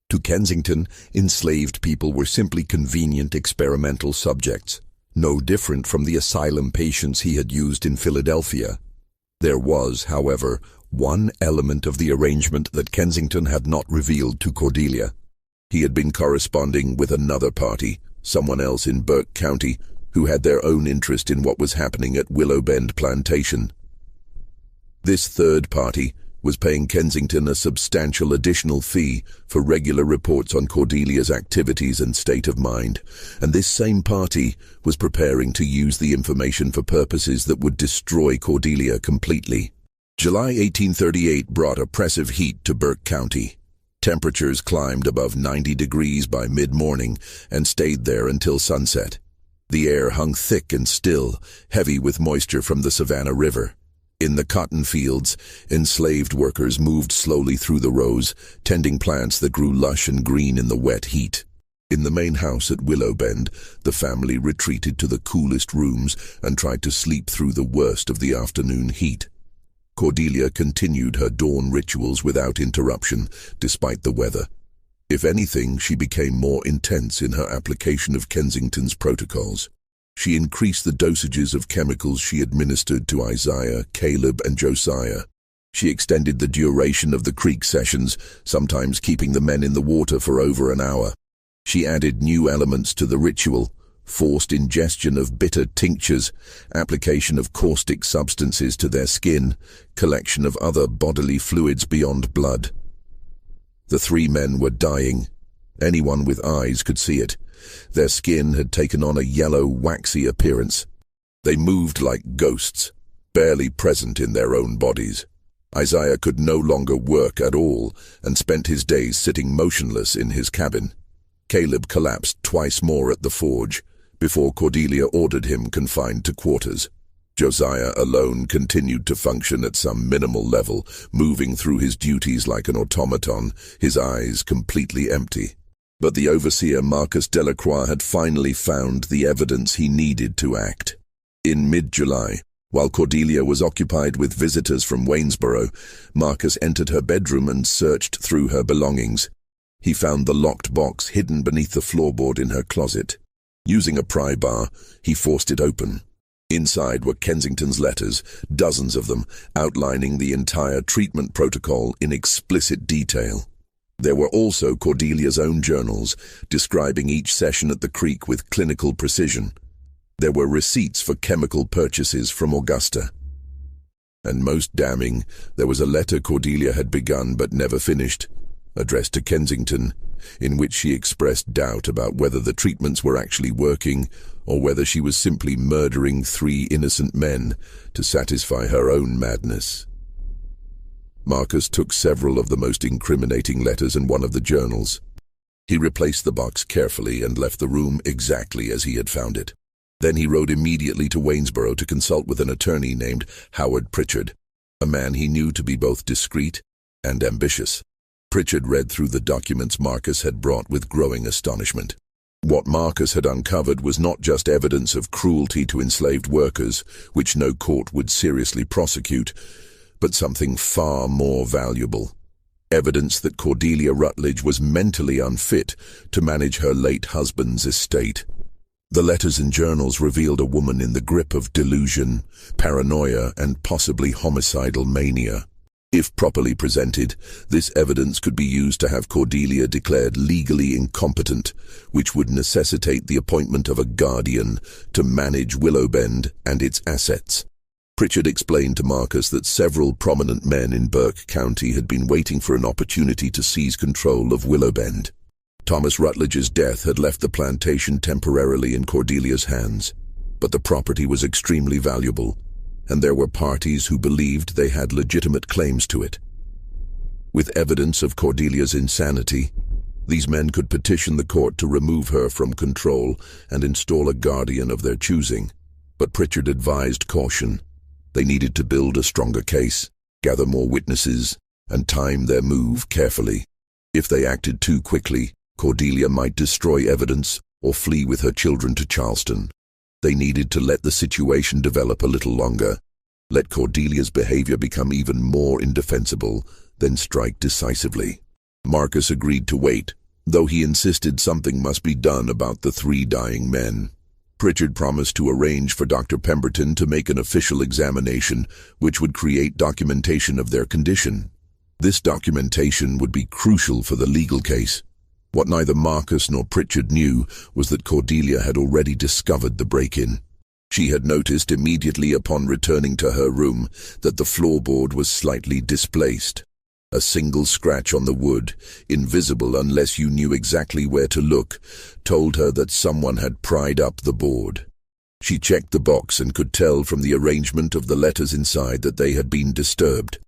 To Kensington, enslaved people were simply convenient experimental subjects, no different from the asylum patients he had used in Philadelphia. There was, however, one element of the arrangement that Kensington had not revealed to Cordelia. He had been corresponding with another party, someone else in Burke County, who had their own interest in what was happening at Willow Bend Plantation. This third party was paying Kensington a substantial additional fee for regular reports on Cordelia's activities and state of mind, and this same party was preparing to use the information for purposes that would destroy Cordelia completely. July 1838 brought oppressive heat to Burke County. Temperatures climbed above 90 degrees by mid-morning and stayed there until sunset. The air hung thick and still, heavy with moisture from the Savannah River. In the cotton fields, enslaved workers moved slowly through the rows, tending plants that grew lush and green in the wet heat. In the main house at Willow Bend, the family retreated to the coolest rooms and tried to sleep through the worst of the afternoon heat. Cordelia continued her dawn rituals without interruption, despite the weather. If anything, she became more intense in her application of Kensington's protocols. She increased the dosages of chemicals she administered to Isaiah, Caleb, and Josiah. She extended the duration of the creek sessions, sometimes keeping the men in the water for over an hour. She added new elements to the ritual, forced ingestion of bitter tinctures, application of caustic substances to their skin, collection of other bodily fluids beyond blood. The 3 men were dying. Anyone with eyes could see it. Their skin had taken on a yellow, waxy appearance. They moved like ghosts, barely present in their own bodies. Isaiah could no longer work at all and spent his days sitting motionless in his cabin. Caleb collapsed twice more at the forge, before Cordelia ordered him confined to quarters. Josiah alone continued to function at some minimal level, moving through his duties like an automaton, his eyes completely empty. But the overseer Marcus Delacroix had finally found the evidence he needed to act. In mid-July, While Cordelia was occupied with visitors from Waynesboro, Marcus entered her bedroom and searched through her belongings. He found the locked box hidden beneath the floorboard in her closet. Using a pry bar, he forced it open. Inside were Kensington's letters, dozens of them, outlining the entire treatment protocol in explicit detail. There were also Cordelia's own journals, describing each session at the creek with clinical precision. There were receipts for chemical purchases from Augusta. And most damning, there was a letter Cordelia had begun but never finished, addressed to Kensington, in which she expressed doubt about whether the treatments were actually working or whether she was simply murdering 3 innocent men to satisfy her own madness. Marcus took several of the most incriminating letters and one of the journals. He replaced the box carefully and left the room exactly as he had found it. Then he rode immediately to Waynesboro to consult with an attorney named Howard Pritchard, a man he knew to be both discreet and ambitious. Pritchard read through the documents Marcus had brought with growing astonishment. What Marcus had uncovered was not just evidence of cruelty to enslaved workers, which no court would seriously prosecute, but something far more valuable. Evidence that Cordelia Rutledge was mentally unfit to manage her late husband's estate. The letters and journals revealed a woman in the grip of delusion, paranoia, and possibly homicidal mania. If properly presented, this evidence could be used to have Cordelia declared legally incompetent, which would necessitate the appointment of a guardian to manage Willowbend and its assets. Pritchard explained to Marcus that several prominent men in Burke County had been waiting for an opportunity to seize control of Willowbend. Thomas Rutledge's death had left the plantation temporarily in Cordelia's hands, but the property was extremely valuable, and there were parties who believed they had legitimate claims to it. With evidence of Cordelia's insanity, these men could petition the court to remove her from control and install a guardian of their choosing, but Pritchard advised caution. They needed to build a stronger case, gather more witnesses, and time their move carefully. If they acted too quickly, Cordelia might destroy evidence or flee with her children to Charleston. They needed to let the situation develop a little longer, let Cordelia's behavior become even more indefensible, then strike decisively. Marcus agreed to wait, though he insisted something must be done about the 3 dying men. Pritchard promised to arrange for Dr. Pemberton to make an official examination which would create documentation of their condition. This documentation would be crucial for the legal case. What neither Marcus nor Pritchard knew was that Cordelia had already discovered the break-in. She had noticed immediately upon returning to her room that the floorboard was slightly displaced. A single scratch on the wood, invisible unless you knew exactly where to look, told her that someone had pried up the board. She checked the box and could tell from the arrangement of the letters inside that they had been disturbed.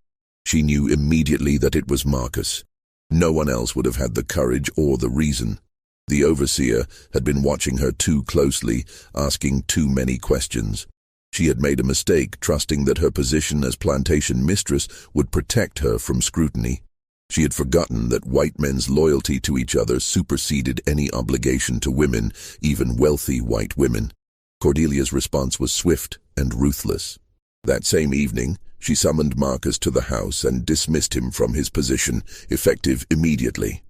She knew immediately that it was Marcus. No one else would have had the courage or the reason. The overseer had been watching her too closely, asking too many questions. She had made a mistake, trusting that her position as plantation mistress would protect her from scrutiny. She had forgotten that white men's loyalty to each other superseded any obligation to women, even wealthy white women. Cordelia's response was swift and ruthless. That same evening, she summoned Marcus to the house and dismissed him from his position, effective immediately.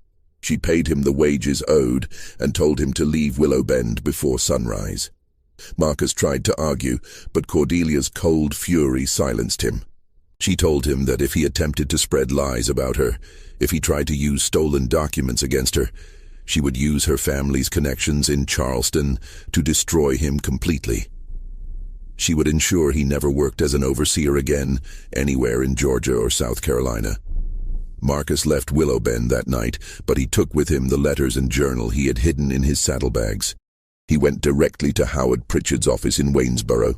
She paid him the wages owed and told him to leave Willowbend before sunrise. Marcus tried to argue, but Cordelia's cold fury silenced him. She told him that if he attempted to spread lies about her, if he tried to use stolen documents against her, she would use her family's connections in Charleston to destroy him completely. She would ensure he never worked as an overseer again, anywhere in Georgia or South Carolina. Marcus left Willowbend that night, but he took with him the letters and journal he had hidden in his saddlebags. He went directly to Howard Pritchard's office in Waynesboro,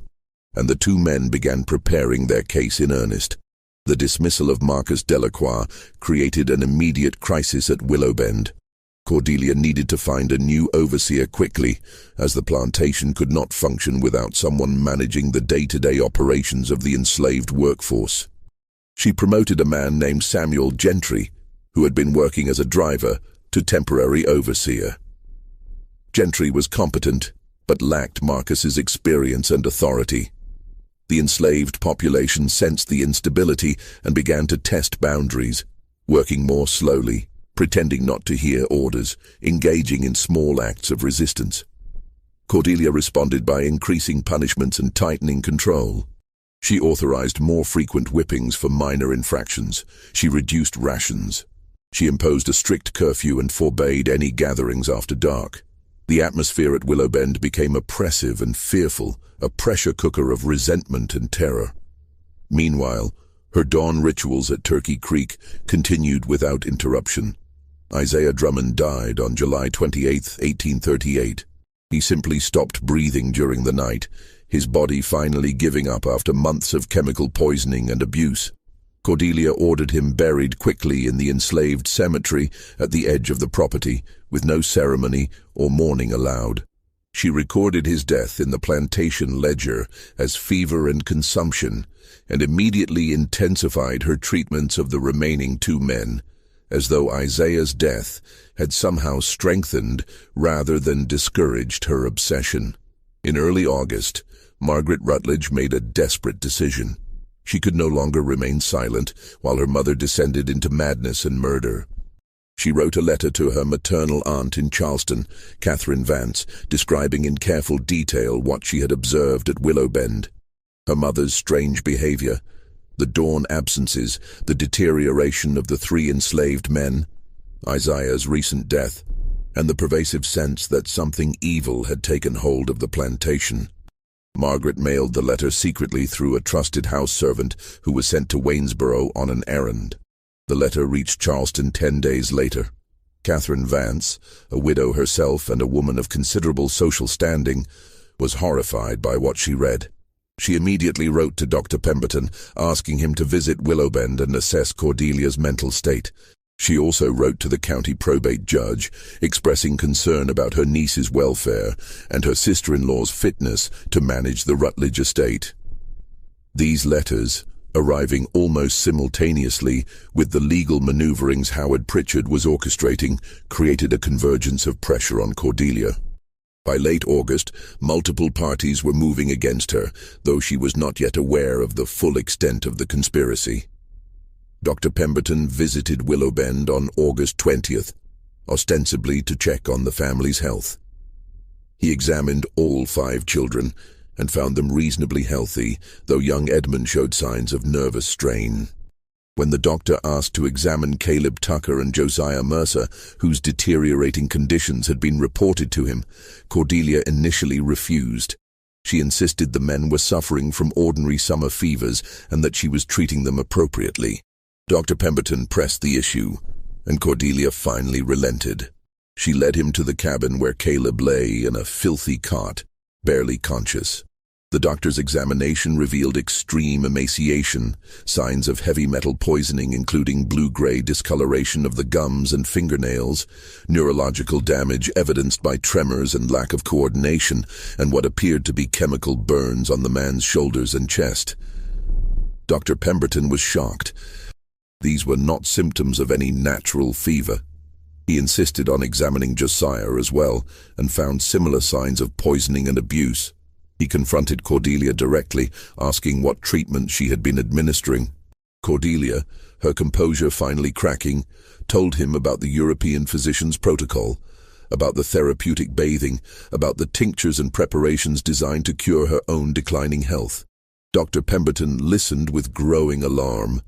and the 2 men began preparing their case in earnest. The dismissal of Marcus Delacroix created an immediate crisis at Willowbend. Cordelia needed to find a new overseer quickly, as the plantation could not function without someone managing the day-to-day operations of the enslaved workforce. She promoted a man named Samuel Gentry, who had been working as a driver, to temporary overseer. Gentry was competent, but lacked Marcus's experience and authority. The enslaved population sensed the instability and began to test boundaries, working more slowly, pretending not to hear orders, engaging in small acts of resistance. Cordelia responded by increasing punishments and tightening control. She authorized more frequent whippings for minor infractions. She reduced rations. She imposed a strict curfew and forbade any gatherings after dark. The atmosphere at Willowbend became oppressive and fearful, a pressure cooker of resentment and terror. Meanwhile, her dawn rituals at Turkey Creek continued without interruption. Isaiah Drummond died on July 28, 1838. He simply stopped breathing during the night, his body finally giving up after months of chemical poisoning and abuse. Cordelia ordered him buried quickly in the enslaved cemetery at the edge of the property, with no ceremony or mourning allowed. She recorded his death in the Plantation ledger as fever and consumption, and immediately intensified her treatments of the remaining two men, as though Isaiah's death had somehow strengthened rather than discouraged her obsession. In early August, Margaret Rutledge made a desperate decision. She could no longer remain silent while her mother descended into madness and murder. She wrote a letter to her maternal aunt in Charleston, Catherine Vance, describing in careful detail what she had observed at Willowbend. Her mother's strange behavior, the dawn absences, the deterioration of the three enslaved men, Isaiah's recent death, and the pervasive sense that something evil had taken hold of the plantation. Margaret mailed the letter secretly through a trusted house servant who was sent to Waynesboro on an errand. The letter reached Charleston 10 days later. Catherine Vance, a widow herself and a woman of considerable social standing, was horrified by what she read. She immediately wrote to Dr. Pemberton, asking him to visit Willowbend and assess Cordelia's mental state. She also wrote to the county probate judge, expressing concern about her niece's welfare and her sister-in-law's fitness to manage the Rutledge estate. These letters, arriving almost simultaneously with the legal maneuverings Howard Pritchard was orchestrating, created a convergence of pressure on Cordelia. By late August, multiple parties were moving against her, though she was not yet aware of the full extent of the conspiracy. Dr. Pemberton visited Willowbend on August 20th, ostensibly to check on the family's health. He examined all 5 children and found them reasonably healthy, though young Edmund showed signs of nervous strain. When the doctor asked to examine Caleb Tucker and Josiah Mercer, whose deteriorating conditions had been reported to him, Cordelia initially refused. She insisted the men were suffering from ordinary summer fevers and that she was treating them appropriately. Dr. Pemberton pressed the issue, and Cordelia finally relented. She led him to the cabin where Caleb lay in a filthy cot, barely conscious. The doctor's examination revealed extreme emaciation, signs of heavy metal poisoning including blue-gray discoloration of the gums and fingernails, neurological damage evidenced by tremors and lack of coordination, and what appeared to be chemical burns on the man's shoulders and chest. Dr. Pemberton was shocked. These were not symptoms of any natural fever. He insisted on examining Josiah as well, and found similar signs of poisoning and abuse. He confronted Cordelia directly, asking what treatment she had been administering. Cordelia, her composure finally cracking, told him about the European physician's protocol, about the therapeutic bathing, about the tinctures and preparations designed to cure her own declining health. Dr. Pemberton listened with growing alarm.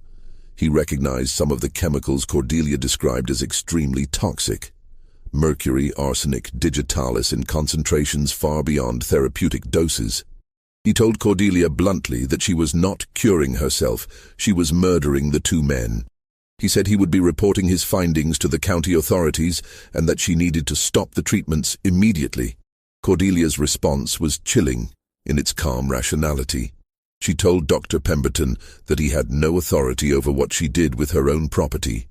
He recognized some of the chemicals Cordelia described as extremely toxic. Mercury, arsenic, digitalis in concentrations far beyond therapeutic doses. He told Cordelia bluntly that she was not curing herself, she was murdering the 2 men. He said he would be reporting his findings to the county authorities and that she needed to stop the treatments immediately. Cordelia's response was chilling in its calm rationality. She told Dr. Pemberton that he had no authority over what she did with her own property.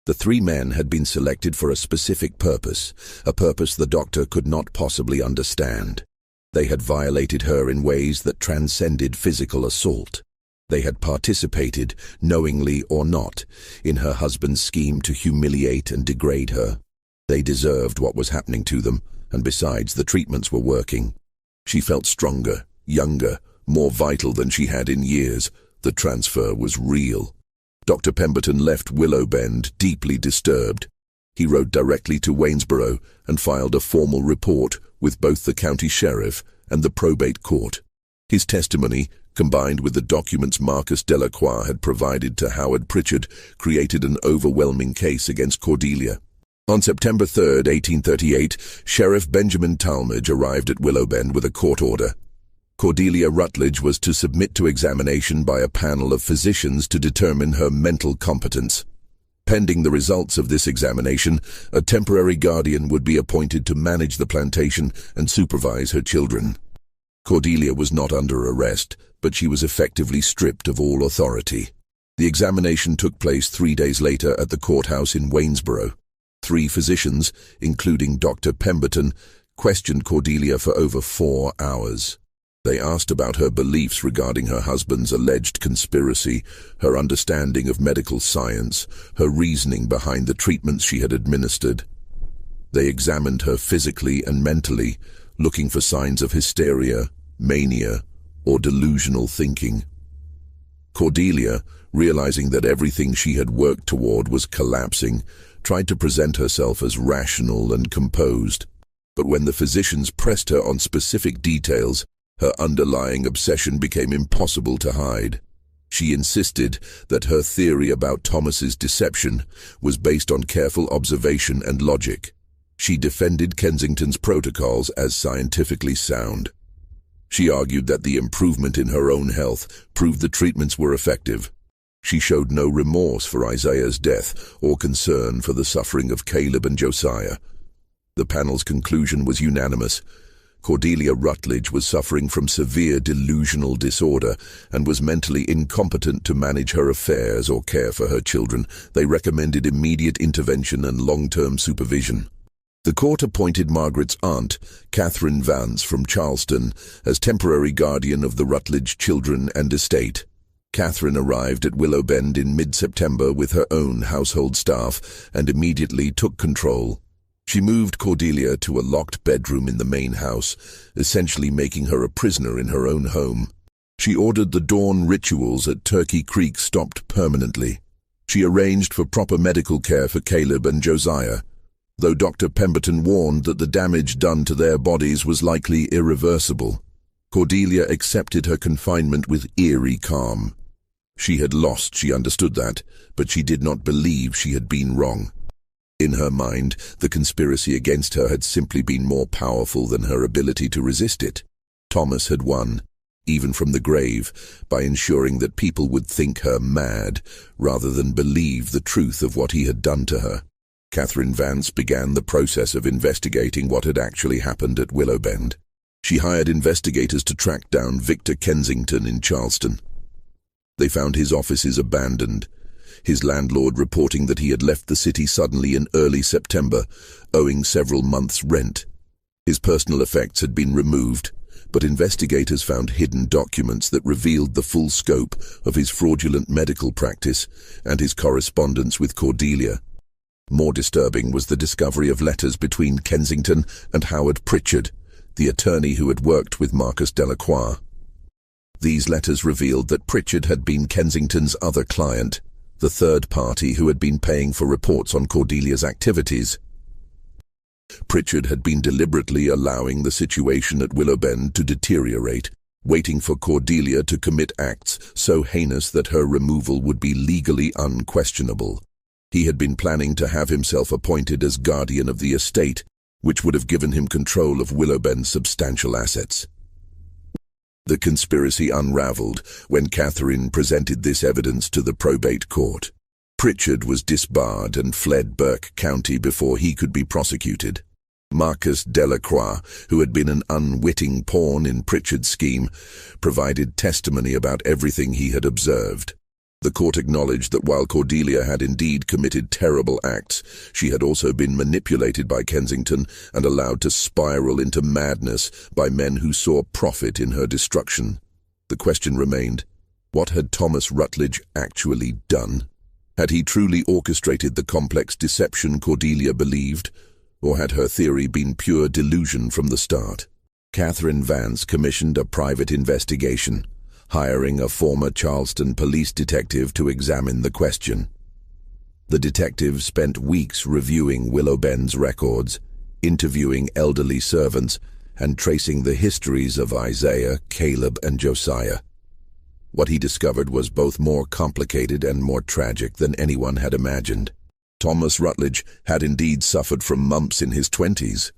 The 3 men had been selected for a specific purpose, a purpose the doctor could not possibly understand. They had violated her in ways that transcended physical assault. They had participated, knowingly or not, in her husband's scheme to humiliate and degrade her. They deserved what was happening to them, and besides, the treatments were working. She felt stronger, younger, more vital than she had in years. The transfer was real. Dr. Pemberton left Willowbend deeply disturbed. He wrote directly to Waynesboro and filed a formal report with both the county sheriff and the probate court. His testimony, combined with the documents Marcus Delacroix had provided to Howard Pritchard, created an overwhelming case against Cordelia. On September 3, 1838, Sheriff Benjamin Talmadge arrived at Willowbend with a court order. Cordelia Rutledge was to submit to examination by a panel of physicians to determine her mental competence. Pending the results of this examination, a temporary guardian would be appointed to manage the plantation and supervise her children. Cordelia was not under arrest, but she was effectively stripped of all authority. The examination took place 3 days later at the courthouse in Waynesboro. 3 physicians, including Dr. Pemberton, questioned Cordelia for over 4 hours. They asked about her beliefs regarding her husband's alleged conspiracy, her understanding of medical science, her reasoning behind the treatments she had administered. They examined her physically and mentally, looking for signs of hysteria, mania, or delusional thinking. Cordelia, realizing that everything she had worked toward was collapsing, tried to present herself as rational and composed. But when the physicians pressed her on specific details, her underlying obsession became impossible to hide. She insisted that her theory about Thomas's deception was based on careful observation and logic. She defended Kensington's protocols as scientifically sound. She argued that the improvement in her own health proved the treatments were effective. She showed no remorse for Isaiah's death or concern for the suffering of Caleb and Josiah. The panel's conclusion was unanimous. Cordelia Rutledge was suffering from severe delusional disorder and was mentally incompetent to manage her affairs or care for her children. They recommended immediate intervention and long-term supervision. The court appointed Margaret's aunt, Catherine Vance from Charleston, as temporary guardian of the Rutledge children and estate. Catherine arrived at Willowbend in mid-September with her own household staff and immediately took control. She moved Cordelia to a locked bedroom in the main house, essentially making her a prisoner in her own home. She ordered the dawn rituals at Turkey Creek stopped permanently. She arranged for proper medical care for Caleb and Josiah, though Dr. Pemberton warned that the damage done to their bodies was likely irreversible. Cordelia accepted her confinement with eerie calm. She had lost, she understood that, but she did not believe she had been wrong. In her mind, the conspiracy against her had simply been more powerful than her ability to resist it. Thomas had won, even from the grave, by ensuring that people would think her mad, rather than believe the truth of what he had done to her. Catherine Vance began the process of investigating what had actually happened at Willowbend. She hired investigators to track down Victor Kensington in Charleston. They found his offices abandoned, his landlord reporting that he had left the city suddenly in early September, owing several months' rent. His personal effects had been removed, but investigators found hidden documents that revealed the full scope of his fraudulent medical practice and his correspondence with Cordelia. More disturbing was the discovery of letters between Kensington and Howard Pritchard, the attorney who had worked with Marcus Delacroix. These letters revealed that Pritchard had been Kensington's other client, the third party who had been paying for reports on Cordelia's activities. Pritchard had been deliberately allowing the situation at Willowbend to deteriorate, waiting for Cordelia to commit acts so heinous that her removal would be legally unquestionable. He had been planning to have himself appointed as guardian of the estate, which would have given him control of Willowbend's substantial assets. The conspiracy unraveled when Catherine presented this evidence to the probate court. Pritchard was disbarred and fled Burke County before he could be prosecuted. Marcus Delacroix, who had been an unwitting pawn in Pritchard's scheme, provided testimony about everything he had observed. The court acknowledged that while Cordelia had indeed committed terrible acts, she had also been manipulated by Kensington and allowed to spiral into madness by men who saw profit in her destruction. The question remained, what had Thomas Rutledge actually done? Had he truly orchestrated the complex deception Cordelia believed, or had her theory been pure delusion from the start? Catherine Vance commissioned a private investigation, hiring a former Charleston police detective to examine the question. The detective spent weeks reviewing Willowbend's records, interviewing elderly servants, and tracing the histories of Isaiah, Caleb, and Josiah. What he discovered was both more complicated and more tragic than anyone had imagined. Thomas Rutledge had indeed suffered from mumps in his 20s,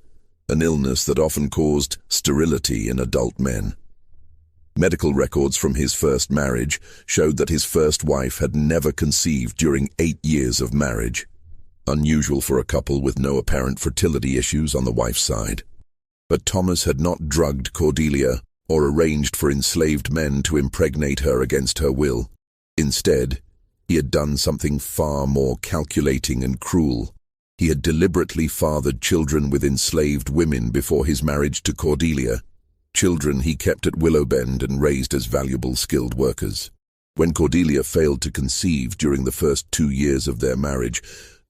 an illness that often caused sterility in adult men. Medical records from his first marriage showed that his first wife had never conceived during 8 years of marriage, unusual for a couple with no apparent fertility issues on the wife's side. But Thomas had not drugged Cordelia or arranged for enslaved men to impregnate her against her will. Instead, he had done something far more calculating and cruel. He had deliberately fathered children with enslaved women before his marriage to Cordelia, children he kept at Willowbend and raised as valuable skilled workers. When Cordelia failed to conceive during the first 2 years of their marriage,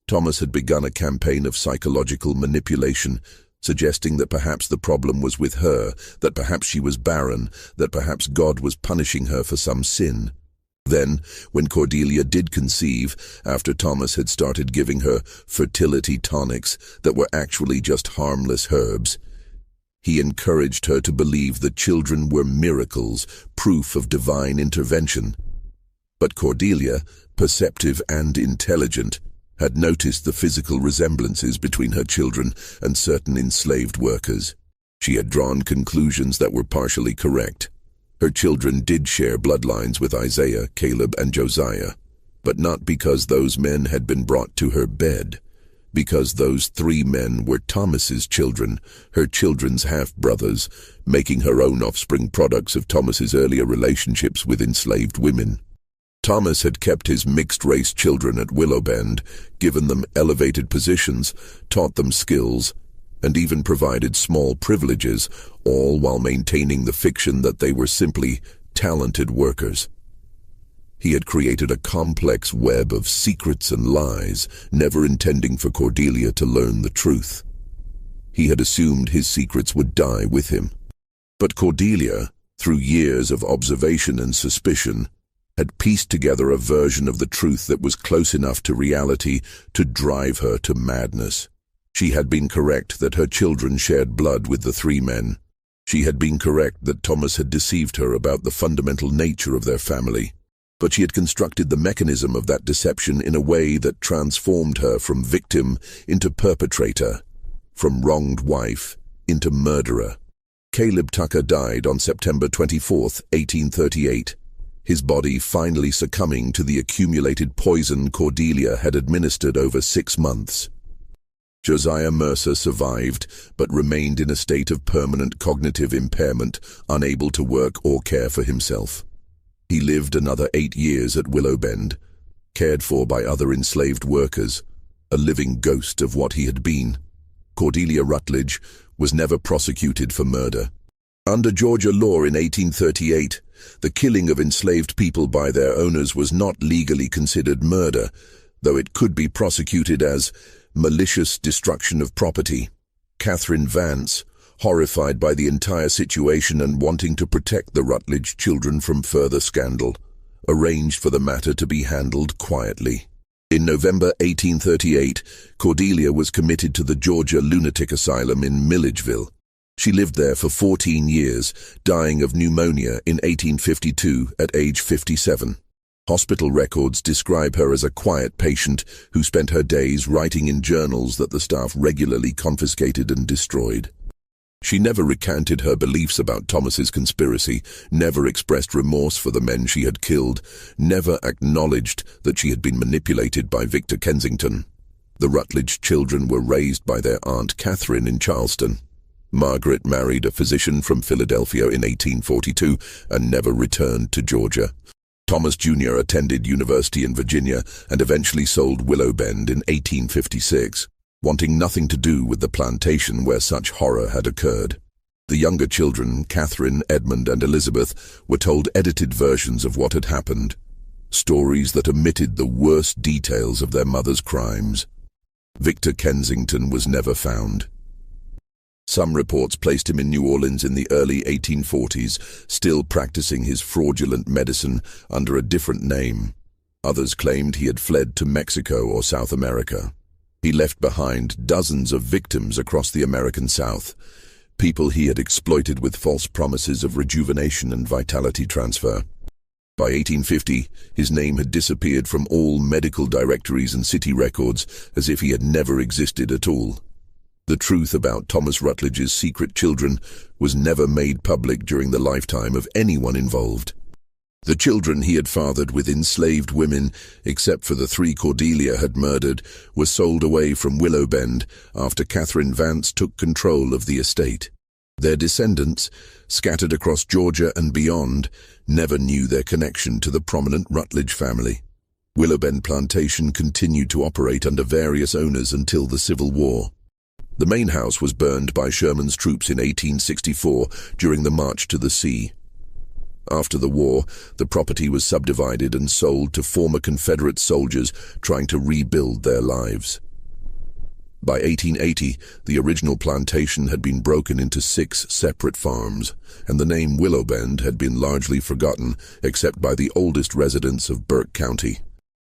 Thomas had begun a campaign of psychological manipulation, suggesting that perhaps the problem was with her, that perhaps she was barren, that perhaps God was punishing her for some sin. Then, when Cordelia did conceive, after Thomas had started giving her fertility tonics that were actually just harmless herbs, he encouraged her to believe the children were miracles, proof of divine intervention. But Cordelia, perceptive and intelligent, had noticed the physical resemblances between her children and certain enslaved workers. She had drawn conclusions that were partially correct. Her children did share bloodlines with Isaiah, Caleb, and Josiah, but not because those men had been brought to her bed, because those 3 men were Thomas's children, her children's half-brothers, making her own offspring products of Thomas's earlier relationships with enslaved women. Thomas had kept his mixed-race children at Willowbend, given them elevated positions, taught them skills, and even provided small privileges, all while maintaining the fiction that they were simply talented workers. He had created a complex web of secrets and lies, never intending for Cordelia to learn the truth. He had assumed his secrets would die with him. But Cordelia, through years of observation and suspicion, had pieced together a version of the truth that was close enough to reality to drive her to madness. She had been correct that her children shared blood with the 3 men. She had been correct that Thomas had deceived her about the fundamental nature of their family. But she had constructed the mechanism of that deception in a way that transformed her from victim into perpetrator, from wronged wife into murderer. Caleb Tucker died on September 24, 1838. His body finally succumbing to the accumulated poison Cordelia had administered over 6 months. Josiah Mercer survived, but remained in a state of permanent cognitive impairment, unable to work or care for himself. He lived another 8 years at Willowbend, cared for by other enslaved workers, a living ghost of what he had been. Cordelia Rutledge was never prosecuted for murder. Under Georgia law in 1838, the killing of enslaved people by their owners was not legally considered murder, though it could be prosecuted as malicious destruction of property. Catherine Vance, horrified by the entire situation and wanting to protect the Rutledge children from further scandal, arranged for the matter to be handled quietly. In November 1838, Cordelia was committed to the Georgia Lunatic Asylum in Milledgeville. She lived there for 14 years, dying of pneumonia in 1852 at age 57. Hospital records describe her as a quiet patient who spent her days writing in journals that the staff regularly confiscated and destroyed. She never recanted her beliefs about Thomas's conspiracy, never expressed remorse for the men she had killed, never acknowledged that she had been manipulated by Victor Kensington. The Rutledge children were raised by their Aunt Catherine in Charleston. Margaret married a physician from Philadelphia in 1842 and never returned to Georgia. Thomas Jr. attended university in Virginia and eventually sold Willowbend in 1856, wanting nothing to do with the plantation where such horror had occurred. The younger children, Catherine, Edmund, and Elizabeth, were told edited versions of what had happened, stories that omitted the worst details of their mother's crimes. Victor Kensington was never found. Some reports placed him in New Orleans in the early 1840s, still practicing his fraudulent medicine under a different name. Others claimed he had fled to Mexico or South America. He left behind dozens of victims across the American South, people he had exploited with false promises of rejuvenation and vitality transfer. By 1850, his name had disappeared from all medical directories and city records, as if he had never existed at all. The truth about Thomas Rutledge's secret children was never made public during the lifetime of anyone involved. The children he had fathered with enslaved women, except for the 3 Cordelia had murdered, were sold away from Willowbend after Catherine Vance took control of the estate. Their descendants, scattered across Georgia and beyond, never knew their connection to the prominent Rutledge family. Willowbend Plantation continued to operate under various owners until the Civil War. The main house was burned by Sherman's troops in 1864 during the March to the Sea. After the war, the property was subdivided and sold to former Confederate soldiers trying to rebuild their lives. By 1880, the original plantation had been broken into 6 separate farms, and the name Willowbend had been largely forgotten except by the oldest residents of Burke County.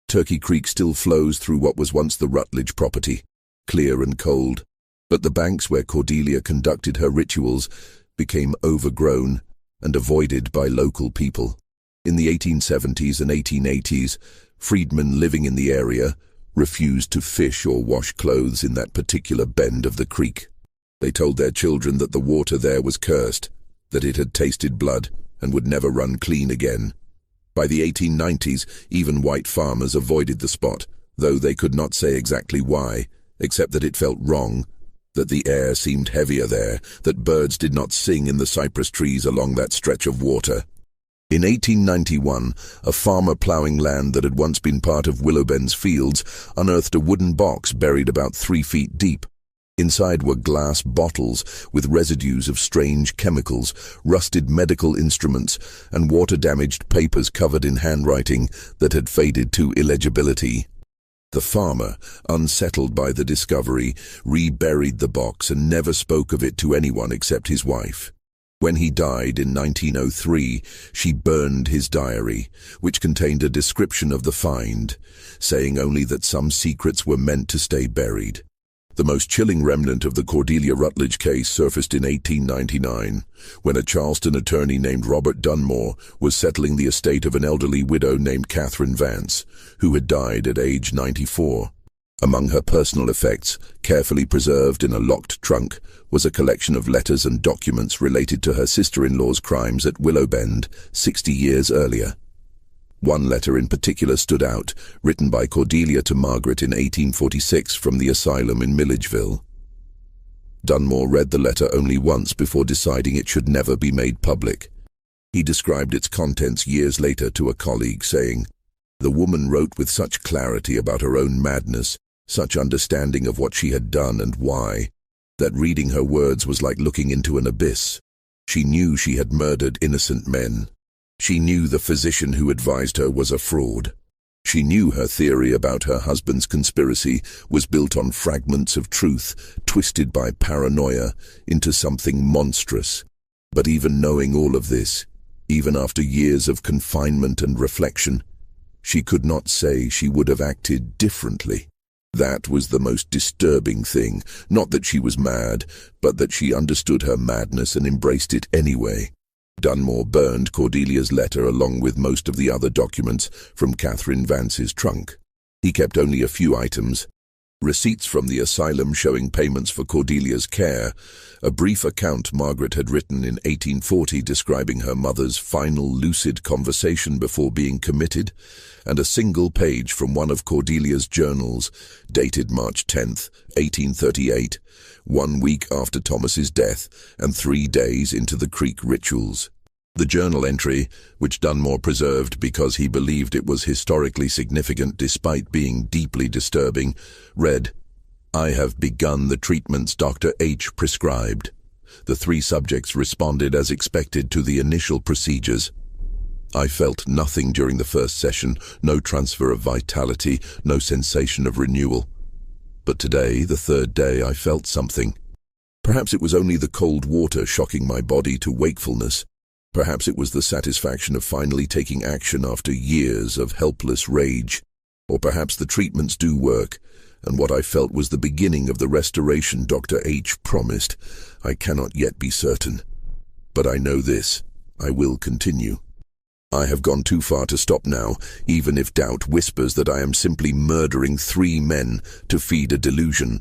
Turkey Creek still flows through what was once the Rutledge property, clear and cold, but the banks where Cordelia conducted her rituals became overgrown and avoided by local people. In the 1870s and 1880s, freedmen living in the area refused to fish or wash clothes in that particular bend of the creek. They told their children that the water there was cursed, that it had tasted blood and would never run clean again. By the 1890s, even white farmers avoided the spot, though they could not say exactly why, except that it felt wrong, that the air seemed heavier there, that birds did not sing in the cypress trees along that stretch of water. In 1891, a farmer ploughing land that had once been part of Willowbend's fields unearthed a wooden box buried about 3 feet deep. Inside were glass bottles with residues of strange chemicals, rusted medical instruments, and water-damaged papers covered in handwriting that had faded to illegibility. The farmer, unsettled by the discovery, reburied the box and never spoke of it to anyone except his wife. When he died in 1903, she burned his diary, which contained a description of the find, saying only that some secrets were meant to stay buried. The most chilling remnant of the Cordelia Rutledge case surfaced in 1899, when a Charleston attorney named Robert Dunmore was settling the estate of an elderly widow named Catherine Vance, who had died at age 94. Among her personal effects, carefully preserved in a locked trunk, was a collection of letters and documents related to her sister-in-law's crimes at Willowbend 60 years earlier. One letter in particular stood out, written by Cordelia to Margaret in 1846 from the asylum in Milledgeville. Dunmore read the letter only once before deciding it should never be made public. He described its contents years later to a colleague, saying, "The woman wrote with such clarity about her own madness, such understanding of what she had done and why, that reading her words was like looking into an abyss. She knew she had murdered innocent men. She knew the physician who advised her was a fraud. She knew her theory about her husband's conspiracy was built on fragments of truth, twisted by paranoia into something monstrous. But even knowing all of this, even after years of confinement and reflection, she could not say she would have acted differently. That was the most disturbing thing, not that she was mad, but that she understood her madness and embraced it anyway." Dunmore burned Cordelia's letter along with most of the other documents from Catherine Vance's trunk. He kept only a few items: receipts from the asylum showing payments for Cordelia's care, a brief account Margaret had written in 1840 describing her mother's final lucid conversation before being committed, and a single page from one of Cordelia's journals, dated March 10, 1838, 1 week after Thomas's death and 3 days into the Creek rituals. The journal entry, which Dunmore preserved because he believed it was historically significant despite being deeply disturbing, read, "I have begun the treatments Dr. H. prescribed." The 3 subjects responded as expected to the initial procedures. "I felt nothing during the first session, no transfer of vitality, no sensation of renewal. But today, the 3rd day, I felt something. Perhaps it was only the cold water shocking my body to wakefulness. Perhaps it was the satisfaction of finally taking action after years of helpless rage. Or perhaps the treatments do work, and what I felt was the beginning of the restoration Dr. H promised. I cannot yet be certain. But I know this: I will continue. I have gone too far to stop now, even if doubt whispers that I am simply murdering 3 men to feed a delusion.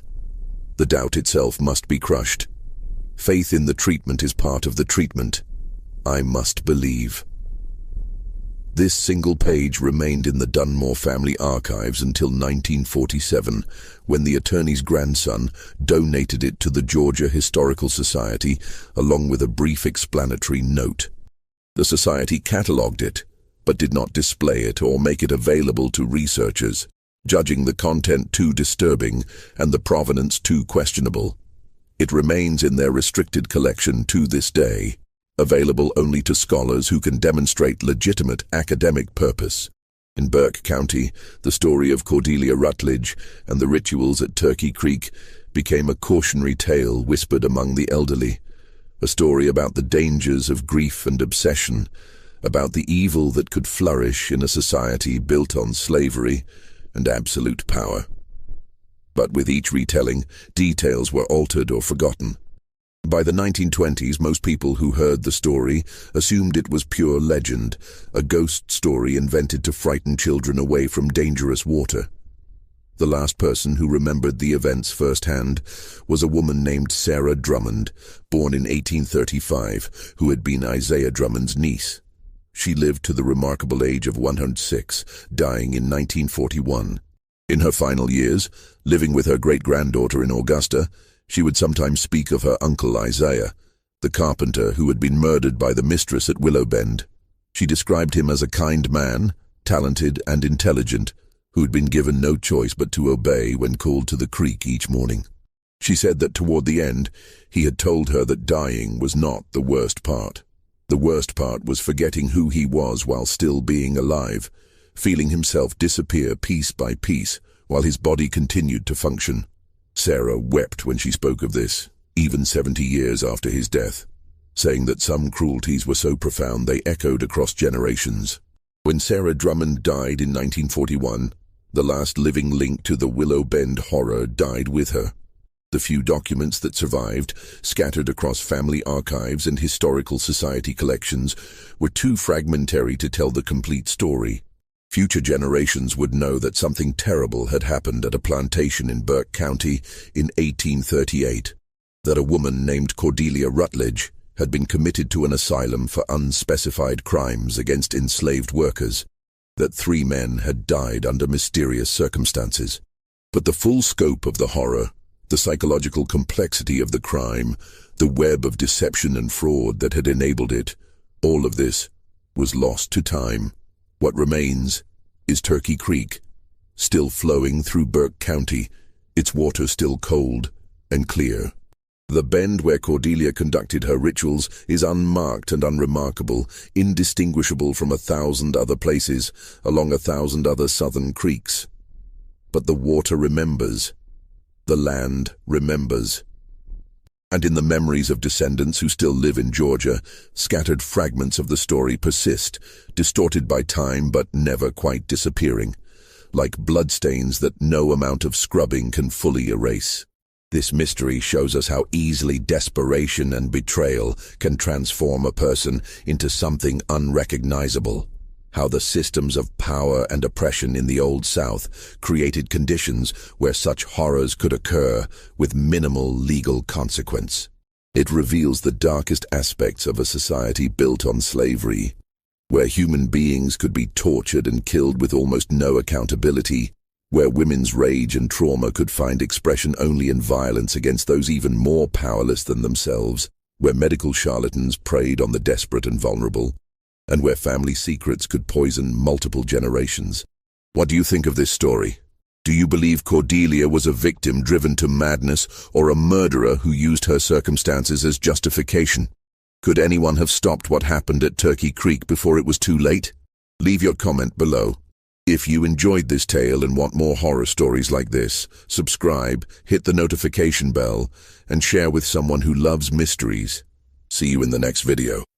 The doubt itself must be crushed. Faith in the treatment is part of the treatment. I must believe. This single page remained in the Dunmore family archives until 1947, when the attorney's grandson donated it to the Georgia Historical Society, along with a brief explanatory note. The society catalogued it, but did not display it or make it available to researchers, judging the content too disturbing and the provenance too questionable. It remains in their restricted collection to this day, available only to scholars who can demonstrate legitimate academic purpose. In Burke County, the story of Cordelia Rutledge and the rituals at Turkey Creek became a cautionary tale whispered among the elderly, a story about the dangers of grief and obsession, about the evil that could flourish in a society built on slavery and absolute power. But with each retelling, details were altered or forgotten. By the 1920s, most people who heard the story assumed it was pure legend, a ghost story invented to frighten children away from dangerous water. The last person who remembered the events firsthand was a woman named Sarah Drummond, born in 1835, who had been Isaiah Drummond's niece. She lived to the remarkable age of 106, dying in 1941. In her final years, living with her great-granddaughter in Augusta, she would sometimes speak of her uncle Isaiah, the carpenter who had been murdered by the mistress at Willow Bend. She described him as a kind man, talented and intelligent, who had been given no choice but to obey when called to the creek each morning. She said that toward the end, he had told her that dying was not the worst part. The worst part was forgetting who he was while still being alive, feeling himself disappear piece by piece while his body continued to function. Sarah wept when she spoke of this, even 70 years after his death, saying that some cruelties were so profound they echoed across generations. When Sarah Drummond died in 1941, the last living link to the Willow Bend horror died with her. The few documents that survived, scattered across family archives and historical society collections, were too fragmentary to tell the complete story. Future generations would know that something terrible had happened at a plantation in Burke County in 1838, that a woman named Cordelia Rutledge had been committed to an asylum for unspecified crimes against enslaved workers, that 3 men had died under mysterious circumstances. But the full scope of the horror, the psychological complexity of the crime, the web of deception and fraud that had enabled it, all of this was lost to time. What remains is Turkey Creek, still flowing through Burke County, its water still cold and clear. The bend where Cordelia conducted her rituals is unmarked and unremarkable, indistinguishable from 1,000 other places along 1,000 other southern creeks. But the water remembers. The land remembers. And in the memories of descendants who still live in Georgia, scattered fragments of the story persist, distorted by time but never quite disappearing, like bloodstains that no amount of scrubbing can fully erase. This mystery shows us how easily desperation and betrayal can transform a person into something unrecognizable, how the systems of power and oppression in the Old South created conditions where such horrors could occur with minimal legal consequence. It reveals the darkest aspects of a society built on slavery, where human beings could be tortured and killed with almost no accountability, where women's rage and trauma could find expression only in violence against those even more powerless than themselves, where medical charlatans preyed on the desperate and vulnerable, and where family secrets could poison multiple generations. What do you think of this story? Do you believe Cordelia was a victim driven to madness or a murderer who used her circumstances as justification? Could anyone have stopped what happened at Turkey Creek before it was too late? Leave your comment below. If you enjoyed this tale and want more horror stories like this, subscribe, hit the notification bell, and share with someone who loves mysteries. See you in the next video.